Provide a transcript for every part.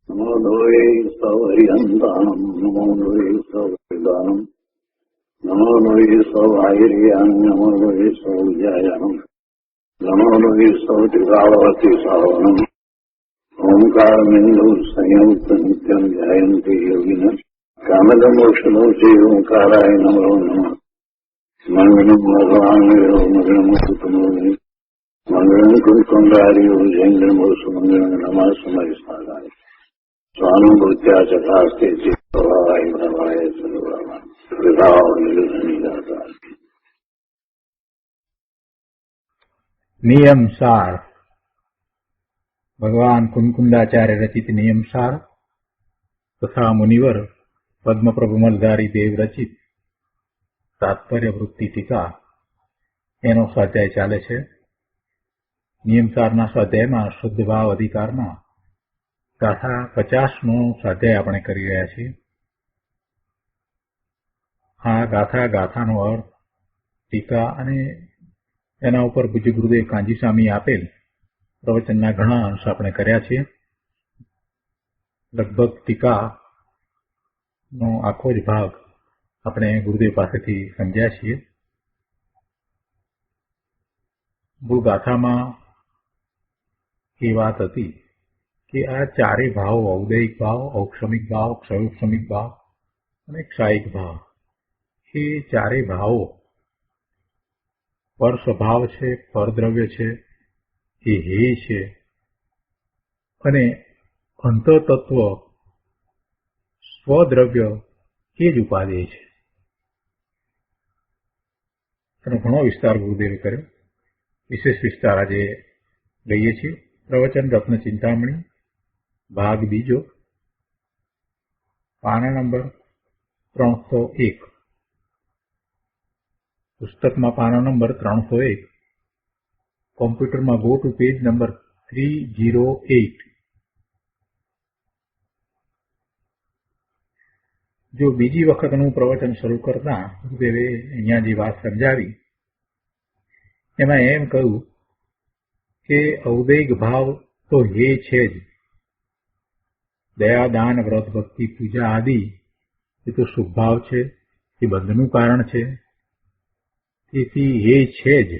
નમો લોહે સૌહરિહંતાનમ નમો લોહે સૌદાનમ નમો લોહે સૌહાયરિયાન નમો લોહે સૌજાયાનમ નમો લોહે સૌત્રિકાવતી સાવનમ ઓમકારમિંદુ સંયુક્ત નિત્યમ ધ્યાયંતિ યોગિન કામદમોક્ષમોચે ઓંકારાય નમો નમઃ મંગળમ ભગવાન મંગળમ કુટુંબોની મંગળમ કુંડારીઓ જૈન્દ્રમો સુમંગળમ નમઃ સમય સાધાય સ્વાનુભૂત્યા ચકાસ્તે ચિત્તવાય ભવાય સર્વમાં વિભાવ નિર્ધનિદાતા. નિયમસાર ભગવાન કુંકુંડાચાર્ય રચિત નિયમસાર તથા મુનિવર પદ્મપ્રભુ મલધારી દેવ રચિત તાત્પર્ય વૃત્તિ ટીકા એનો સ્વાધ્યાય ચાલે છે. નિયમસારના સ્વાધ્યાયમાં શુદ્ધ ભાવ અધિકારમાં ગાથા 50નો સ્વાધ્યાય આપણે કરી રહ્યા છીએ. આ ગાથાનો અર્થ ટીકા અને એના ઉપર પૂજ્ય ગુરુદેવ કાંજી સ્વામી આપેલ પ્રવચનના ઘણા અંશ આપણે કર્યા છે. લગભગ ટીકાનો આખો જ ભાગ આપણે ગુરુદેવ પાસેથી સમજ્યા છીએ. મૂળ ગાથામાં એ વાત હતી કે આ ચારેય ભાવો ઔદૈહિક ભાવ, ઔક્ષમિક ભાવ, ક્ષયોક્ષમિક ભાવ અને ક્ષાયિક ભાવ, એ ચારેય ભાવો પર સ્વભાવ છે, પરદ્રવ્ય છે, એ હે છે અને અંતતત્વ સ્વદ્રવ્ય એ જ ઉપાદેય છે. એનો ઘણો વિસ્તાર ગુરુદેવે કર્યો. વિશેષ વિસ્તાર આજે લઈએ છીએ. પ્રવચન રત્ન ચિંતામણી ભાગ બીજો, પાના નંબર 301. પુસ્તકમાં પાના નંબર 301, કોમ્પ્યુટરમાં ગો ટુ પેજ નંબર 308. જો બીજી વખતનું પ્રવચન શરૂ કરતા ગુરુદેવે અહીંયા જે વાત સમજાવી એમાં એમ કહ્યું કે ઔદૈહિક ભાવ તો હે છે જ. દયા, દાન, વ્રત, ભક્તિ, પૂજા આદિ એ તો શુભ ભાવ છે, એ બંધનું કારણ છે, તેથી હે છે જ.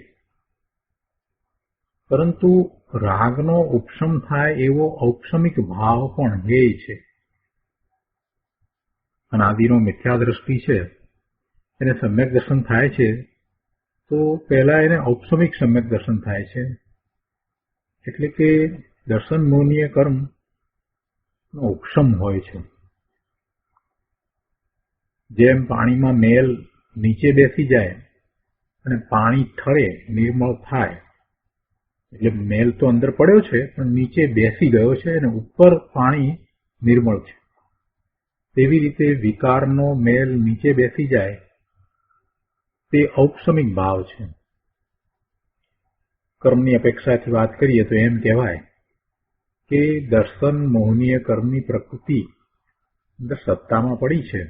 પરંતુ રાગનો ઉપશમ થાય એવો ઔક્ષમિક ભાવ પણ હે છે. અનાદિનો મિથ્યા દ્રષ્ટિ છે, એને સમ્યક દર્શન થાય છે તો પહેલા એને ઔક્ષમિક સમ્યક દર્શન થાય છે. એટલે કે દર્શન મોહનીય કર્મ ઉપશમ હોય છે. જેમ પાણીમાં મેલ નીચે બેસી જાય અને પાણી ઠરે, નિર્મળ થાય, એટલે મેલ તો અંદર પડ્યો છે પણ નીચે બેસી ગયો છે અને ઉપર પાણી નિર્મળ છે. તેવી રીતે વિકારનો મેલ નીચે બેસી જાય તે ઔક્ષમિક ભાવ છે. કર્મની અપેક્ષાથી વાત કરીએ તો એમ કહેવાય કે દર્શન મોહનીય કર્મની પ્રકૃતિ અંદર સત્તામાં પડી છે,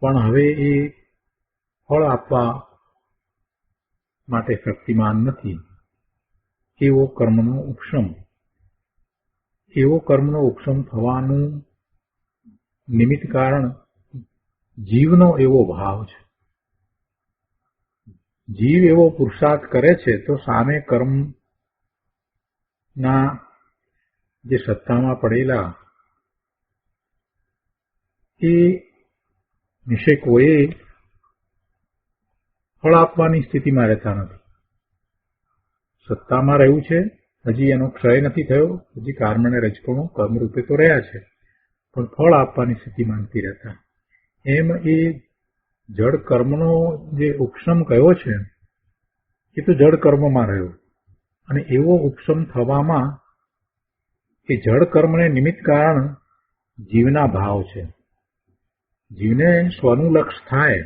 પણ હવે એ ફળ આપવા માટે શક્તિમાન નથી. એવો કર્મનો ઉપશમ થવાનું નિમિત્ત કારણ જીવનો એવો ભાવ છે. જીવ એવો પુરુષાર્થ કરે છે તો સામે કર્મના જે સત્તામાં પડેલા એ નિષેકોએ ફળ આપવાની સ્થિતિમાં રહેતા નથી. સત્તામાં રહ્યું છે, હજી એનો ક્ષય નથી થયો, હજી કર્મને રજકણો કર્મરૂપે તો રહ્યા છે, પણ ફળ આપવાની સ્થિતિમાં નથી રહેતા. એમ એ જડ કર્મનો જે ઉપશમ કયો છે એ તો જડ કર્મમાં રહ્યો, અને એવો ઉપશમ થવામાં એ જડ કર્મને નિમિત્ત કારણ જીવના ભાવ છે. જીવને સ્વનું લક્ષ થાય,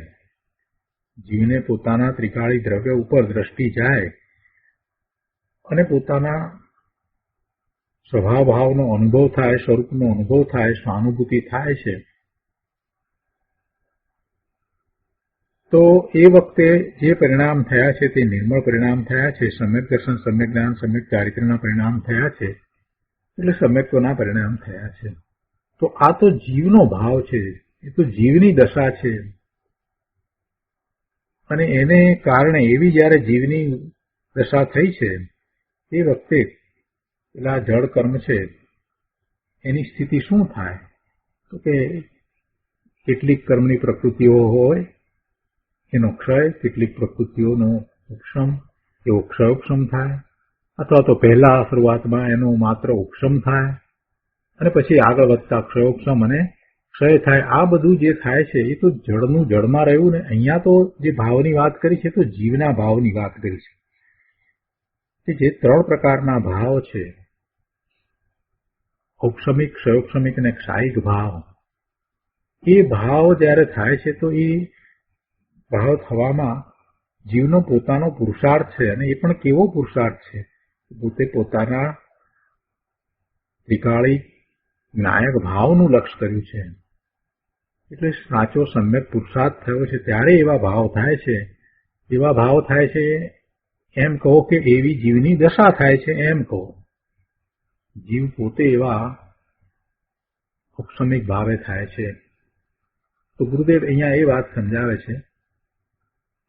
જીવને પોતાના ત્રિકાળી દ્રવ્ય ઉપર દ્રષ્ટિ જાય અને પોતાના સ્વભાવ ભાવનો અનુભવ થાય, સ્વરૂપનો અનુભવ થાય, સ્વાનુભૂતિ થાય છે, તો એ વખતે જે પરિણામ થયા છે તે નિર્મળ પરિણામ થયા છે, સમ્યક દર્શન, સમ્યક જ્ઞાન, સમ્યક ચારિત્ર્યના પરિણામ થયા છે. એટલે સમ્યક્ત્વના પરિણામ થયા છે. તો આ તો જીવનો ભાવ છે, એ તો જીવની દશા છે. અને એને કારણે એવી જયારે જીવની દશા થઈ છે એ વખતે પેલા જળ કર્મ છે એની સ્થિતિ શું થાય? તો કે કેટલીક કર્મની પ્રકૃતિઓ હોય એનો ક્ષય, કેટલીક પ્રકૃતિઓનો ઉપશમ, એવો ક્ષયોપશમ થાય, અથવા તો પહેલા શરૂઆતમાં એનો માત્ર ઉપશમ થાય અને પછી આગળ વધતા ક્ષયોપશમ અને ક્ષય થાય. આ બધું જે થાય છે એ તો જળનું જળમાં રહ્યું ને. અહીંયા તો જે ભાવની વાત કરી છે તો જીવના ભાવની વાત કરી છે કે જે 3 પ્રકારના ભાવ છે, ઔક્ષમિક, ક્ષયોક્ષમિક અને ક્ષાયિક ભાવ. એ ભાવ જ્યારે થાય છે તો એ ભાવ થવામાં જીવનો પોતાનો પુરુષાર્થ છે. અને એ પણ કેવો પુરુષાર્થ છે? પોતે પોતાના ત્રિકાળી નાયક ભાવનું લક્ષ્ય કર્યું છે. એટલે સાચો સમ્યક પુરુષાર્થ થયો છે ત્યારે એવા ભાવ થાય છે. એવા ભાવ થાય છે એમ કહો કે એવી જીવની દશા થાય છે એમ કહો. જીવ પોતે એવા ઔક્ષમિક ભાવે થાય છે. તો ગુરુદેવ અહીંયા એ વાત સમજાવે છે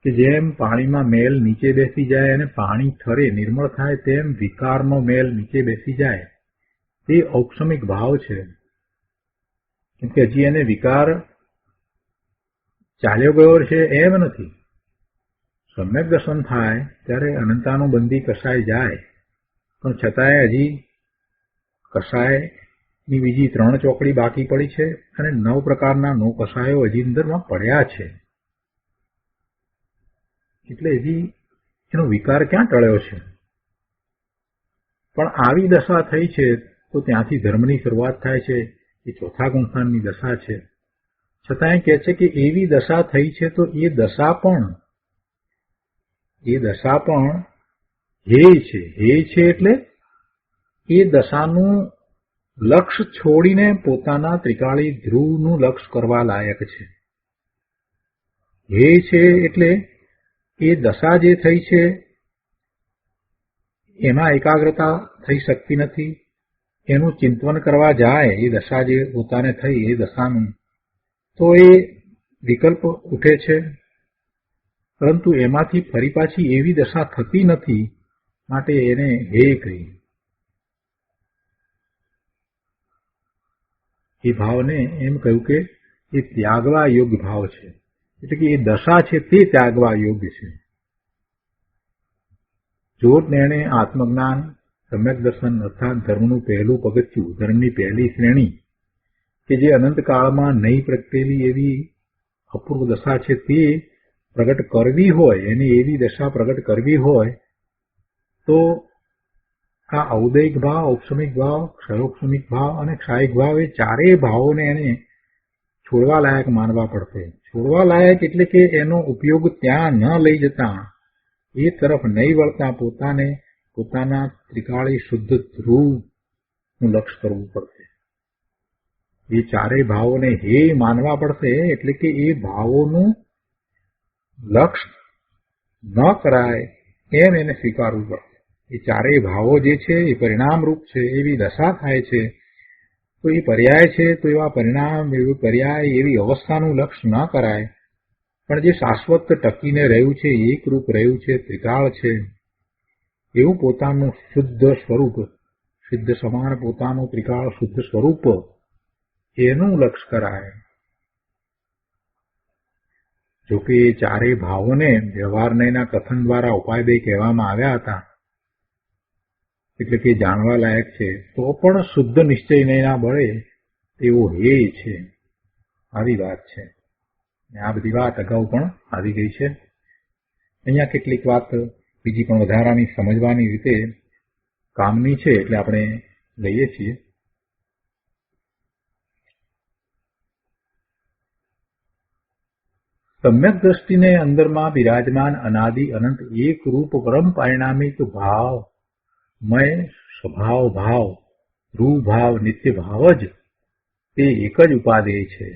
કે જેમ પાણીમાં મેલ નીચે બેસી જાય અને પાણી ઠરે નિર્મળ થાય, તેમ વિકારનો મેલ નીચે બેસી જાય તે ઔક્ષમિક ભાવ છે. કેમ કે હજી એને વિકાર ચાલ્યો ગયો છે એમ નથી. સમ્યક દર્શન થાય ત્યારે અનંતાનું બંદી કસાય જાય, પણ છતાંય હજી કસાયની બીજી 3 ચોકડી બાકી પડી છે અને 9 પ્રકારના 9 કસાયો હજી અંદરમાં પડ્યા છે. એટલે હજી એનો વિકાર ક્યાં ટળ્યો છે? પણ આવી દશા થઈ છે તો ત્યાંથી ધર્મની શરૂઆત થાય છે. એ 4થા ગુણસ્થાનની દશા છે. છતાંય કહે છે કે એવી દશા થઈ છે તો એ દશા પણ હેય છે. હેય છે એટલે એ દશાનું લક્ષ્ય છોડીને પોતાના ત્રિકાળી ધ્રુવનું લક્ષ્ય કરવા લાયક છે. હેય છે એટલે એ દશા જે થઈ છે એમાં એકાગ્રતા થઈ શકતી નથી. એનું ચિંતન કરવા જાય એ દશા જે પોતાને થઈ એ દશાનું, તો એ વિકલ્પ ઉઠે છે. પરંતુ એમાંથી ફરી પાછી એવી દશા થતી નથી, માટે એને હેય કહી. એ ભાવને એમ કહ્યું કે એ ત્યાગવા યોગ્ય ભાવ છે. એટલે કે એ દશા છે તે ત્યાગવા યોગ્ય છે. જો તેણે આત્મજ્ઞાન, સમ્યક દર્શન અર્થાત ધર્મનું પહેલું પગથિયું, ધર્મની પહેલી શ્રેણી કે જે અનંતકાળમાં નહીં પ્રગટેલી એવી અપૂર્વ દશા છે તે પ્રગટ કરવી હોય, એની એવી દશા પ્રગટ કરવી હોય તો આ ઔદૈક ભાવ, ઔક્ષમિક ભાવ, ક્ષયોક્ષમિક ભાવ અને ક્ષાયિક ભાવ એ ચારેય ભાવોને એને છોડવા લાયક માનવા પડશે. છોડવા લાયક એટલે કે એનો ઉપયોગ ત્યાં ન લઈ જતા, એ તરફ નહીં વળતા પોતાને પોતાના ત્રિકાળી શુદ્ધ ધ્રુવનું લક્ષ્ય કરવું પડશે. એ ચારેય ભાવોને હેય માનવા પડશે. એટલે કે એ ભાવોનું લક્ષ્ય ન કરાય એમ એને સ્વીકારવું પડશે. એ ચારેય ભાવો જે છે એ પરિણામરૂપ છે. એવી દશા થાય છે તો એ પર્યાય છે, તો એવા પરિણામ, એવી પર્યાય, એવી અવસ્થાનું લક્ષ્ય ન કરાય. પણ જે શાશ્વત ટકીને રહ્યું છે, એકરૂપ રહ્યું છે, ત્રિકાળ છે, એવું પોતાનું શુદ્ધ સ્વરૂપ, સિદ્ધ સમાન પોતાનું ત્રિકાળ શુદ્ધ સ્વરૂપ, એનું લક્ષ્ય કરાય. જોકે એ ચારેય ભાવોને વ્યવહારનયના કથન દ્વારા ઉપાય 2 કહેવામાં આવ્યા હતા, એટલે કે જાણવા લાયક છે, તો પણ શુદ્ધ નિશ્ચયના બળે તેવો હેય છે. આવી વાત છે. આ બધી વાત અગાઉ પણ આવી ગઈ છે. અહીંયા કેટલીક વાત બીજી પણ વધારાની સમજવાની રીતે કામની છે, એટલે આપણે લઈએ છીએ. સમ્યક દ્રષ્ટિને અંદરમાં બિરાજમાન અનાદિ અનંત એક રૂપ પરમ પરિણામિક ભાવ મય સ્વભાવ ભાવ, ધ્રુવ ભાવ, નિત્ય ભાવ જ તે એક જ ઉપાદેય છે.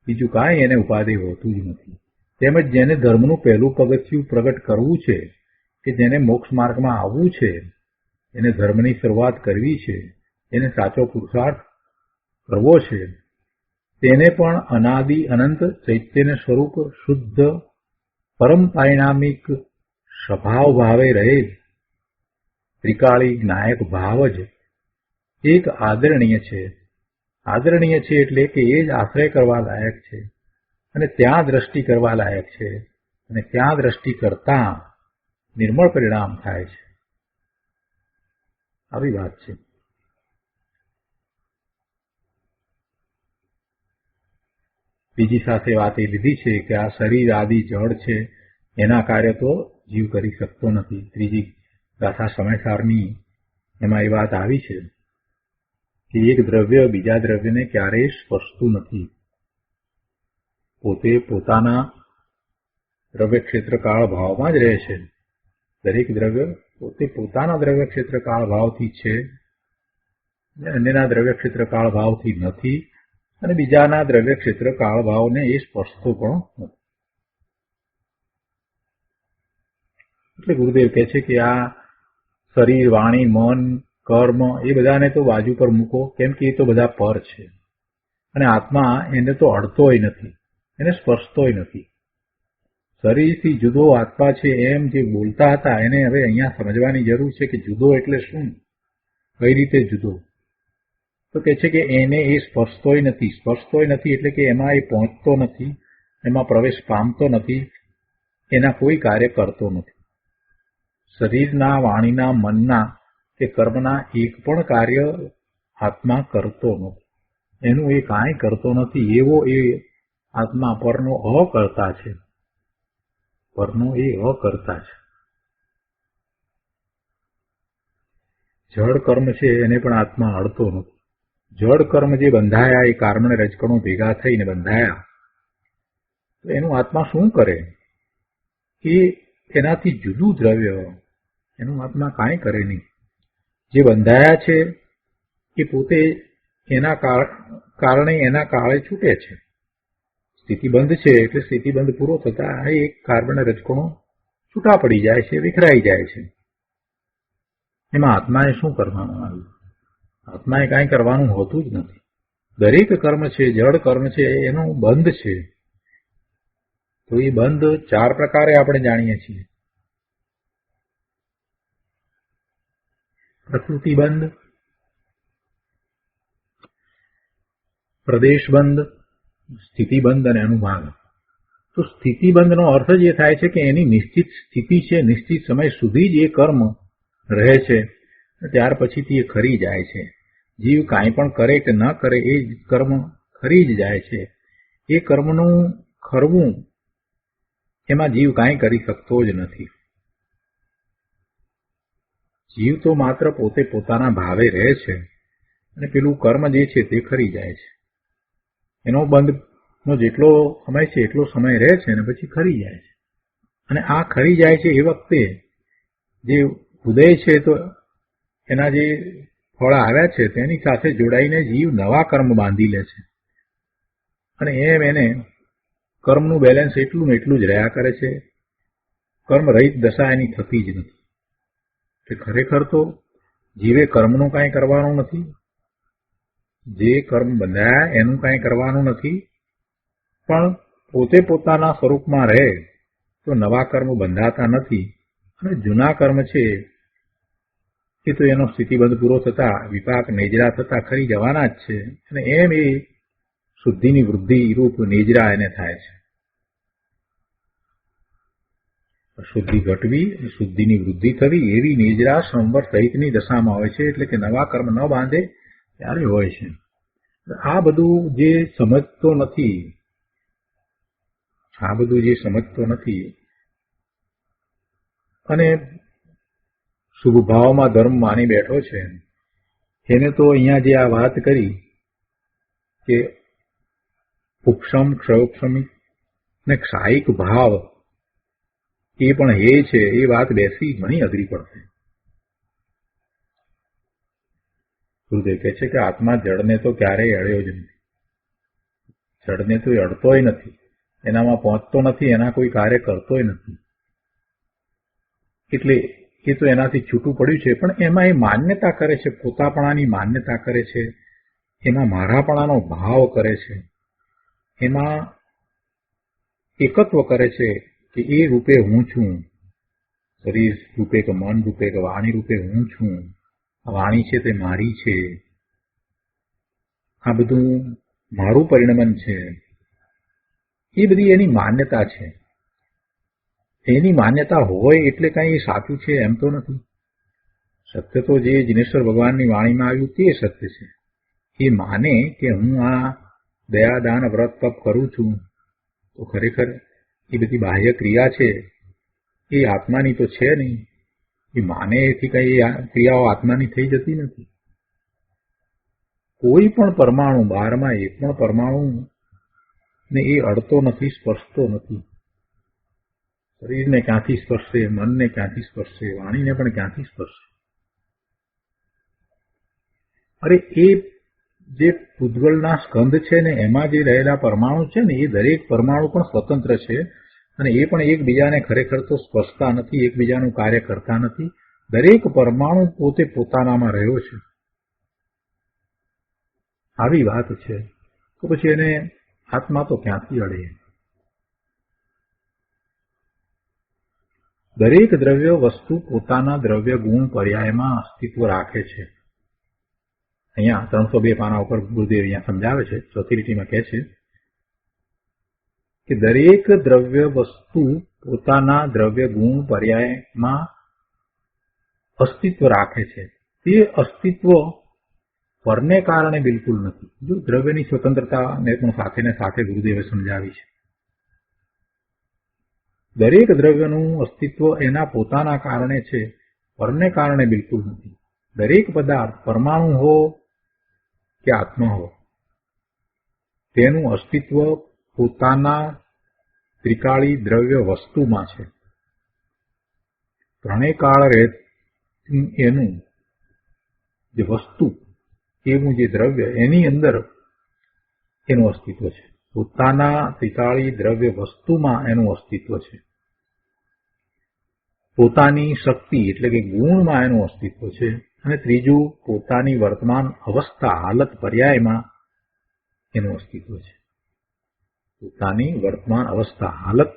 બીજું કાંઈ એને ઉપાદેય હોતું જ નથી. તેમજ જેને ધર્મનું પહેલું પગથિયું પ્રગટ કરવું છે, કે જેને મોક્ષ માર્ગમાં આવવું છે, એને ધર્મની શરૂઆત કરવી છે, એને સાચો પુરુષાર્થ કરવો છે, તેને પણ અનાદિ અનંત ચૈતન્ય સ્વરૂપ શુદ્ધ પરમ પારિણામિક સ્વભાવ ભાવે રહેલ ત્રિકાળી નાયક ભાવ જ એક આદરણીય છે. આદરણીય છે એટલે કે એ જ આશ્રય કરવા લાયક છે અને ત્યાં દ્રષ્ટિ કરવા લાયક છે અને ત્યાં દ્રષ્ટિ કરતા નિર્મળ પરિણામ થાય છે. આવી વાત છે. બીજી સાથે વાત એ લીધી છે કે આ શરીર આદિ જળ છે, એના કાર્ય તો જીવ કરી શકતો નથી. ત્રીજી ગાથા સમયસારની એમાં એ વાત આવી છે કે એક દ્રવ્ય બીજા દ્રવ્યને ક્યારેય સ્પર્શતું નથી. પોતે પોતાના દ્રવ્ય ક્ષેત્રકાળ ભાવમાં જ રહે છે. દરેક દ્રવ્ય પોતે પોતાના દ્રવ્ય ક્ષેત્રકાળ ભાવથી છે, અન્યના દ્રવ્ય ક્ષેત્રકાળ ભાવથી નથી, અને બીજાના દ્રવ્ય ક્ષેત્ર કાળ ભાવને એ સ્પર્શતો પણ નથી. એટલે ગુરુદેવ કહે છે કે આ શરીર, વાણી, મન, કર્મ એ બધાને તો બાજુ પર મૂકો, કેમ કે એ તો બધા પર છે અને આત્મા એને તો અડતોય નથી, એને સ્પર્શતોય નથી. શરીરથી જુદો આત્મા છે એમ જે બોલતા હતા એને હવે અહીંયા સમજવાની જરૂર છે કે જુદો એટલે શું, કઈ રીતે જુદો. તો કહે છે કે એને એ સ્પર્શતોય નથી. સ્પર્શતોય નથી એટલે કે એમાં એ પહોંચતો નથી, એમાં પ્રવેશ પામતો નથી, એના કોઈ કાર્ય કરતો નથી. શરીરના, વાણીના, મનના કે કર્મના એક પણ કાર્ય આત્મા કરતો નથી. એનું એ કાંઈ કરતો નથી. એવો એ આત્મા પરનો અકર્તા છે. પરનો એ અકર્તા છે. જળ કર્મ છે એને પણ આત્મા અડતો નથી. જળ કર્મ જે બંધાયા એ કાર્મણ રજકણો ભેગા થઈને બંધાયા, તો એનું આત્મા શું કરે? એ એનાથી જુદું દ્રવ્ય, એનું આત્મા કાંઈ કરે નહીં. જે બંધાયા છે એ પોતે એના કારણે એના કાળે છૂટે છે. સ્થિતિબંધ છે એટલે સ્થિતિબંધ પૂરો થતા એક કાર્બન રજકણો છૂટા પડી જાય છે, વિખરાઈ જાય છે. એમાં આત્માએ શું કરવાનું આવ્યું? આત્માએ કાંઈ કરવાનું હોતું જ નથી. દરેક કર્મ છે, જળ કર્મ છે, એનો બંધ છે. તો એ બંધ ચાર પ્રકારે આપણે જાણીએ છીએ. પ્રકૃતિબંધ, પ્રદેશબંધ, સ્થિતિબંધ અને અનુભાગ. તો સ્થિતિબંધનો અર્થ જ એ થાય છે કે એની નિશ્ચિત સ્થિતિ છે, નિશ્ચિત સમય સુધી જ એ કર્મ રહે છે, ત્યાર પછીથી એ ખરી જાય છે. જીવ કાંઈ પણ કરે કે ન કરે એ કર્મ ખરી જ જાય છે. એ કર્મનું ખરવું એમાં જીવ કાંઈ કરી શકતો જ નથી. જીવ તો માત્ર પોતે પોતાના ભાવે રહે છે અને પેલું કર્મ જે છે તે ખરી જાય છે. એનો બંધનો જેટલો સમય છે એટલો સમય રહે છે અને પછી ખરી જાય છે. અને આ ખરી જાય છે એ વખતે જે ઉદય છે તો એના જે ફળ આવ્યા છે તેની સાથે જોડાઈને જીવ નવા કર્મ બાંધી લે છે અને એમ એને કર્મનું બેલેન્સ એટલું ને એટલું જ રહ્યા કરે છે. કર્મ રહિત દશા એની થતી જ નથી. કે ખરેખર તો જીવે કર્મનું કાંઈ કરવાનું નથી, જે કર્મ બંધાયા એનું કાંઈ કરવાનું નથી, પણ પોતે પોતાના સ્વરૂપમાં રહે તો નવા કર્મ બંધાતા નથી અને જૂના કર્મ છે એ તો એનો સ્થિતિબંધ પૂરો થતા, વિપાક નેજરા થતા ખરી જવાના જ છે. અને એમ એ શુદ્ધિની વૃદ્ધિ રૂપ નેજરા એને થાય છે. શુદ્ધિ ઘટવી, શુદ્ધિની વૃદ્ધિ થવી એવી નેજરા સંવર સહિતની દશામાં હોય છે. એટલે કે નવા કર્મ ન બાંધે ત્યારે હોય છે. આ બધું જે સમજતો નથી અને શુભ ભાવમાં ધર્મ માની બેઠો છે, એને તો અહીંયા જે આ વાત કરી કે ઉપશમ, ક્ષયોક્ષમી ને ક્ષાયિક ભાવ એ પણ હે છે, એ વાત બેસી ઘણી અઘરી પડશે. ગુરુદેવ કહે છે કે આત્મા જળને તો ક્યારેય અડ્યો જ નથી. જળને તો અડતોય નથી, એનામાં પહોંચતો નથી, એના કોઈ કાર્ય કરતોય નથી. એટલે એ તો એનાથી છૂટું પડ્યું છે, પણ એમાં એ માન્યતા કરે છે, પોતાપણાની માન્યતા કરે છે, એમાં મારાપણાનો ભાવ કરે છે, એમાં એકત્વ કરે છે કે એ રૂપે હું છું, શરીર રૂપે કે મન રૂપે કે વાણી રૂપે હું છું, આ વાણી છે તે મારી છે, આ બધું મારું પરિણમન છે. એ બધી એની માન્યતા છે. એની માન્યતા હોય એટલે કઈ સાચું છે એમ તો નથી. સત્ય તો જે જિનેશ્વર ભગવાનની વાણીમાં આવ્યું તે સત્ય છે. એ માને કે હું આ દયાદાન વ્રત તપ કરું છું તો ખરેખર એ બધી બાહ્ય ક્રિયા છે એ આત્માની તો છે નહીં. એ માને એથી કઈ ક્રિયાઓ આત્માની થઈ જતી નથી. કોઈ પણ પરમાણુ, 12માં એક પણ પરમાણુ ને એ અડતો નથી, સ્પર્શતો નથી. શરીરને ક્યાંથી સ્પર્શે, મનને ક્યાંથી સ્પર્શે, વાણીને પણ ક્યાંથી સ્પર્શે? અરે એ જે પૂતગલના સ્કંદ છે ને એમાં જે રહેલા પરમાણુ છે ને એ દરેક પરમાણુ પણ સ્વતંત્ર છે અને એ પણ એકબીજાને ખરેખર તો સ્પર્શતા નથી, એકબીજાનું કાર્ય કરતા નથી. દરેક પરમાણુ પોતે પોતાનામાં રહ્યો છે. આવી વાત છે તો પછી એને આત્મા તો ક્યાંથી અડે? દરેક દ્રવ્ય વસ્તુ પોતાના દ્રવ્ય ગુણ પર્યાયમાં અસ્તિત્વ રાખે છે. અહીંયા 302 પાના ઉપર ગુરુદેવ અહીંયા સમજાવે છે, ચોથી લીટીમાં કહે છે કે દરેક દ્રવ્ય વસ્તુ પોતાના દ્રવ્ય ગુણ પર્યાયમાં અસ્તિત્વ રાખે છે. તે અસ્તિત્વ પરને કારણે બિલકુલ નથી. જો દ્રવ્યની સ્વતંત્રતાને પણ સાથે ને સાથે ગુરુદેવે સમજાવી છે. દરેક દ્રવ્યનું અસ્તિત્વ એના પોતાના કારણે છે, પરને કારણે બિલકુલ નથી. દરેક પદાર્થ, પરમાણુ હો કે આત્મા હો, તેનું અસ્તિત્વ પોતાના ત્રિકાળી દ્રવ્ય વસ્તુમાં છે. ત્રણેય કાળ એનું જે વસ્તુ, એવું જે દ્રવ્ય, એની અંદર એનું અસ્તિત્વ છે. પોતાના ત્રિકાળી દ્રવ્ય વસ્તુમાં એનું અસ્તિત્વ છે. પોતાની શક્તિ એટલે કે ગુણમાં એનું અસ્તિત્વ છે. અને ત્રીજું, પોતાની વર્તમાન અવસ્થા, હાલત, પર્યાયમાં એનું અસ્તિત્વ છે. પોતાની વર્તમાન અવસ્થા, હાલત,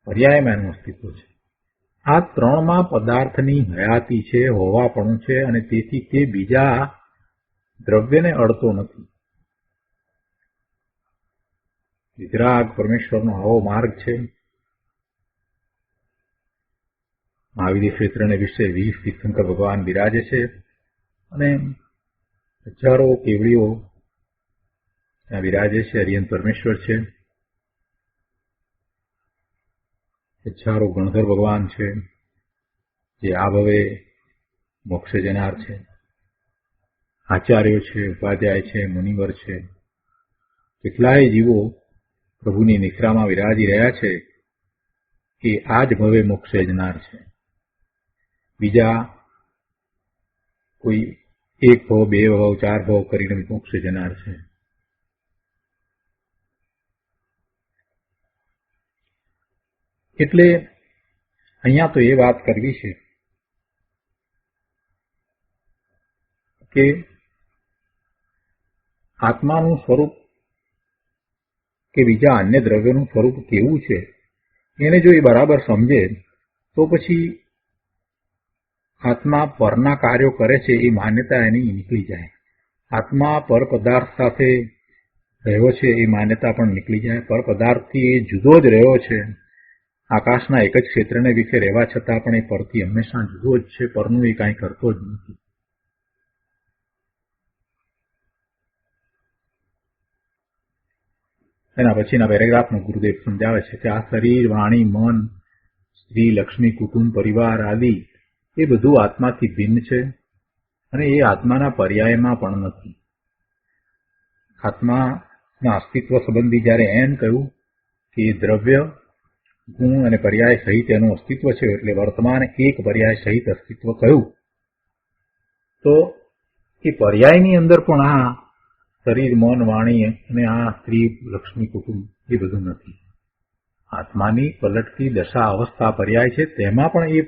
પર્યાયમાં એનું અસ્તિત્વ છે. આ ત્રણમાં પદાર્થની હયાતી છે, હોવાપણું છે, અને તેથી તે બીજા દ્રવ્યને અડતો નથી. વિતરાગ પરમેશ્વરનો આવો માર્ગ છે. મહાવીર ક્ષેત્રને વિશે 20 તીર્થંકર ભગવાન બિરાજે છે અને હજારો કેવડીઓ ત્યાં બિરાજે છે. હરિયન પરમેશ્વર છે, હજારો ગણધર ભગવાન છે જે આ ભવે મોક્ષે જનાર છે. આચાર્યો છે, ઉપાધ્યાય છે, મુનિવર છે. કેટલાય જીવો પ્રભુની નિશ્રામાં વિરાજી રહ્યા છે એ આ જ ભવે મોક્ષે જનાર છે. બીજા કોઈ 1 ભાવ, 2 ભાવ, 4 ભાવ કરીને મોક્ષે જનાર છે. એટલે અહીંયા તો એ વાત કરવી છે કે આત્માનું સ્વરૂપ કે બીજા અન્ય દ્રવ્યનું સ્વરૂપ કેવું છે એને જો એ બરાબર સમજે તો પછી આત્મા પરના કાર્યો કરે છે એ માન્યતા એની નીકળી જાય. આત્મા પર પદાર્થ સાથે રહ્યો છે એ માન્યતા પણ નીકળી જાય. પર પદાર્થથી એ જુદો જ રહ્યો છે. આકાશના એક જ ક્ષેત્રને વિશે રહેવા છતાં પણ એ પરથી હંમેશા જુદો જ છે. પરનું એ કાંઈ કરતો જ નથી. એના પછીના પેરેગ્રાફમાં ગુરુદેવ સમજાવે છે કે આ શરીર, વાણી, મન, સ્ત્રી, લક્ષ્મી, કુટુંબ, પરિવાર આદિ એ બધું આત્માથી ભિન્ન છે અને એ આત્માના પર્યાયમાં પણ નથી. આત્માના અસ્તિત્વ સંબંધી જ્યારે એમ કહ્યું કે દ્રવ્ય, ગુણ અને પર્યાય સહિત એનું અસ્તિત્વ છે, એટલે વર્તમાન એક પર્યાય સહિત અસ્તિત્વ કહ્યું, તો એ પર્યાયની અંદર પણ આ શરીર, મન, વાણી અને આ સ્ત્રી, લક્ષ્મી, કુટુંબ એ બધું નથી. આત્માની પલટતી દશા, અવસ્થા, પર્યાય છે, તેમાં પણ એ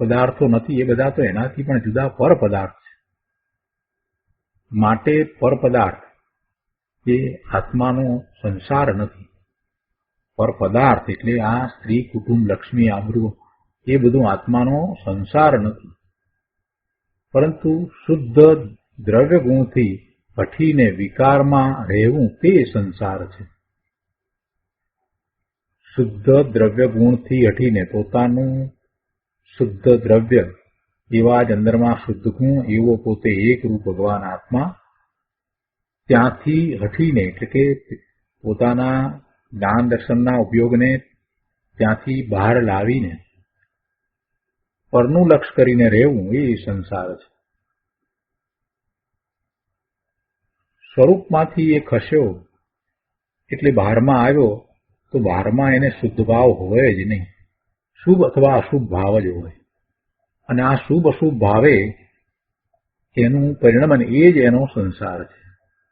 પદાર્થો નથી, એ બધા તો એનાથી પણ જુદા પર પદાર્થ છે. માટે પર પદાર્થ એ આત્માનો સંસાર નથી. પર પદાર્થ એટલે આ સ્ત્રી, કુટુંબ, લક્ષ્મી, આબરૂ એ બધું આત્માનો સંસાર નથી, પરંતુ શુદ્ધ દ્રવ્ય ગુણથી હઠીને વિકારમાં રહેવું તે સંસાર છે. શુદ્ધ દ્રવ્ય ગુણથી હઠીને પોતાનું શુદ્ધ દ્રવ્ય એવા જ અંદરમાં શુદ્ધ ગુણ એવો પોતે એકરૂપ ભગવાન આત્મા ત્યાંથી હઠીને એટલે કે પોતાના જ્ઞાન દર્શનના ઉપયોગને ત્યાંથી બહાર લાવીને પરનું લક્ષ કરીને રહેવું એ સંસાર છે. સ્વરૂપમાંથી એ ખસ્યો એટલે બહારમાં આવ્યો તો બહારમાં એને શુદ્ધ ભાવ હોય જ નહીં, શુભ અથવા અશુભ ભાવ જ હોય. અને આ શુભ અશુભ ભાવે એનું પરિણમન એ જ એનો સંસાર છે.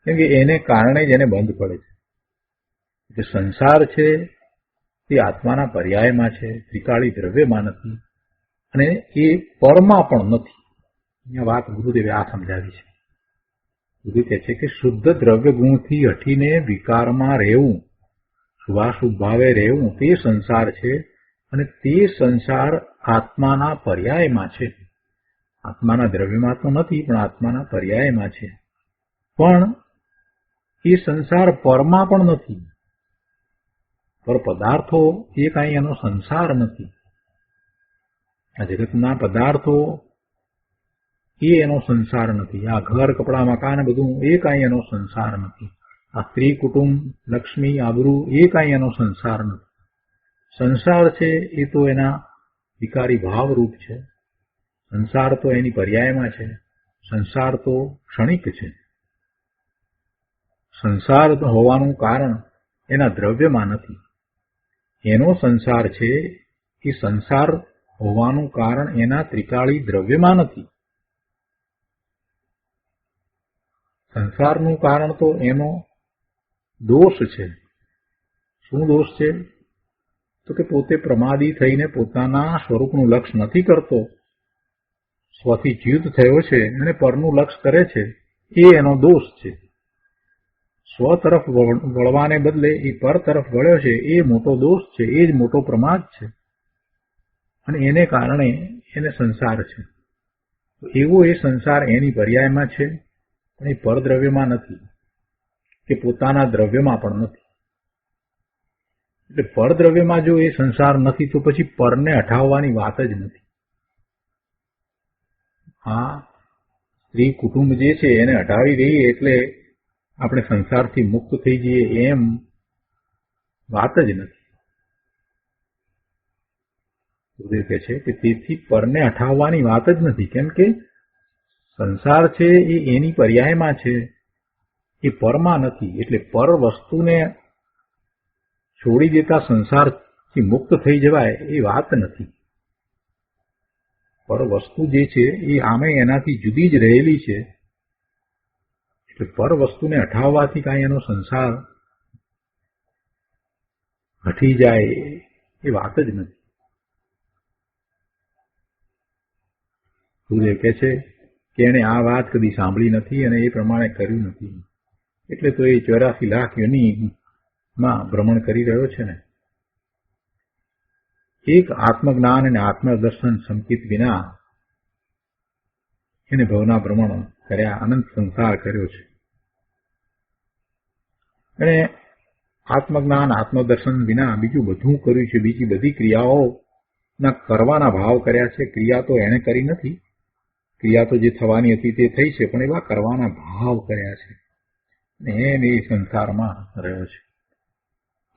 કેમ કે એને કારણે જ એને બંધ પડે છે. જે સંસાર છે તે આત્માના પર્યાયમાં છે, ત્રિકાળી દ્રવ્યમાં નથી અને એ પરમાં પણ નથી. અહીંયા વાત ગુરુદેવે આ સમજાવી છે. ગુરુ કહે છે કે શુદ્ધ દ્રવ્ય ગુણથી હઠીને વિકારમાં રહેવું, શુભાશુભ ભાવે રહેવું તે સંસાર છે અને તે સંસાર આત્માના પર્યાયમાં છે. આત્માના દ્રવ્યમાં તો નથી પણ આત્માના પર્યાયમાં છે. પણ એ સંસાર પરમાં પણ નથી. પર પદાર્થો એ કાંઈ એનો સંસાર નથી. આ જગતના પદાર્થો એ એનો સંસાર નથી. આ ઘર, કપડા, મકાન બધું એ કાંઈ એનો સંસાર નથી. આ સ્ત્રી, કુટુંબ, લક્ષ્મી, આબરૂ એ કાંઈ એનો સંસાર નથી. સંસાર છે એ તો એના વિકારી ભાવરૂપ છે. સંસાર તો એની પર્યાયમાં છે. સંસાર તો ક્ષણિક છે. સંસાર હોવાનું કારણ એના દ્રવ્યમાં નથી. એનો સંસાર છે એ સંસાર હોવાનું કારણ એના ત્રિકાળી દ્રવ્યમાં નથી. સંસારનું કારણ તો એનો દોષ છે. શું દોષ છે? તો કે પોતે પ્રમાદી થઈને પોતાના સ્વરૂપનું લક્ષ નથી કરતો, સ્વથી ચ્યુત થયો છે અને પરનું લક્ષ કરે છે, એ એનો દોષ છે. સ્વ તરફ વળવાને બદલે એ પર તરફ વળ્યો છે, એ મોટો દોષ છે, એ જ મોટો પ્રમાદ છે અને એને કારણે એને સંસાર છે. એવો એ સંસાર એની પર્યાયમાં છે પણ એ પરદ્રવ્યમાં નથી કે પોતાના દ્રવ્યમાં પણ નથી. એટલે પરદ્રવ્યમાં જો એ સંસાર નથી તો પછી પરને હટાવવાની વાત જ નથી. આ સ્ત્રી, કુટુંબ જે છે એને હટાવી દઈએ એટલે આપણે સંસારથી મુક્ત થઈ જઈએ એમ વાત જ નથી. ગુરુદેવ કહે છે કે તેથી પરને હટાવવાની વાત જ નથી. કેમ કે સંસાર છે એ એની પર્યાયમાં છે, એ પરમાં નથી. એટલે પર વસ્તુને છોડી દેતા સંસારથી મુક્ત થઈ જવાય એ વાત નથી. પર વસ્તુ જે છે એ આમે એનાથી જુદી જ રહેલી છે. એટલે પર વસ્તુને હટાવવાથી કાંઈ એનો સંસાર હટી જાય એ વાત જ નથી. ગુરુદેવ કહે છે કે એણે આ વાત કદી સાંભળી નથી અને એ પ્રમાણે કર્યું નથી. એટલે તો એ 84 લાખ યોનિમાં ભ્રમણ કરી રહ્યો છે ને. એક આત્મજ્ઞાન અને આત્મદર્શન સંકિત વિના એને ભવના ભ્રમણ કર્યા, અનંત સંસાર કર્યો છે. અને આત્મજ્ઞાન, આત્મદર્શન વિના બીજું બધું કર્યું છે. બીજી બધી ક્રિયાઓના કરવાના ભાવ કર્યા છે. ક્રિયા તો એણે કરી નથી. ક્રિયા તો જે થવાની હતી તે થઈ છે, પણ એવા કરવાના ભાવ કર્યા છે. એમ એ સંસારમાં રહ્યો છે.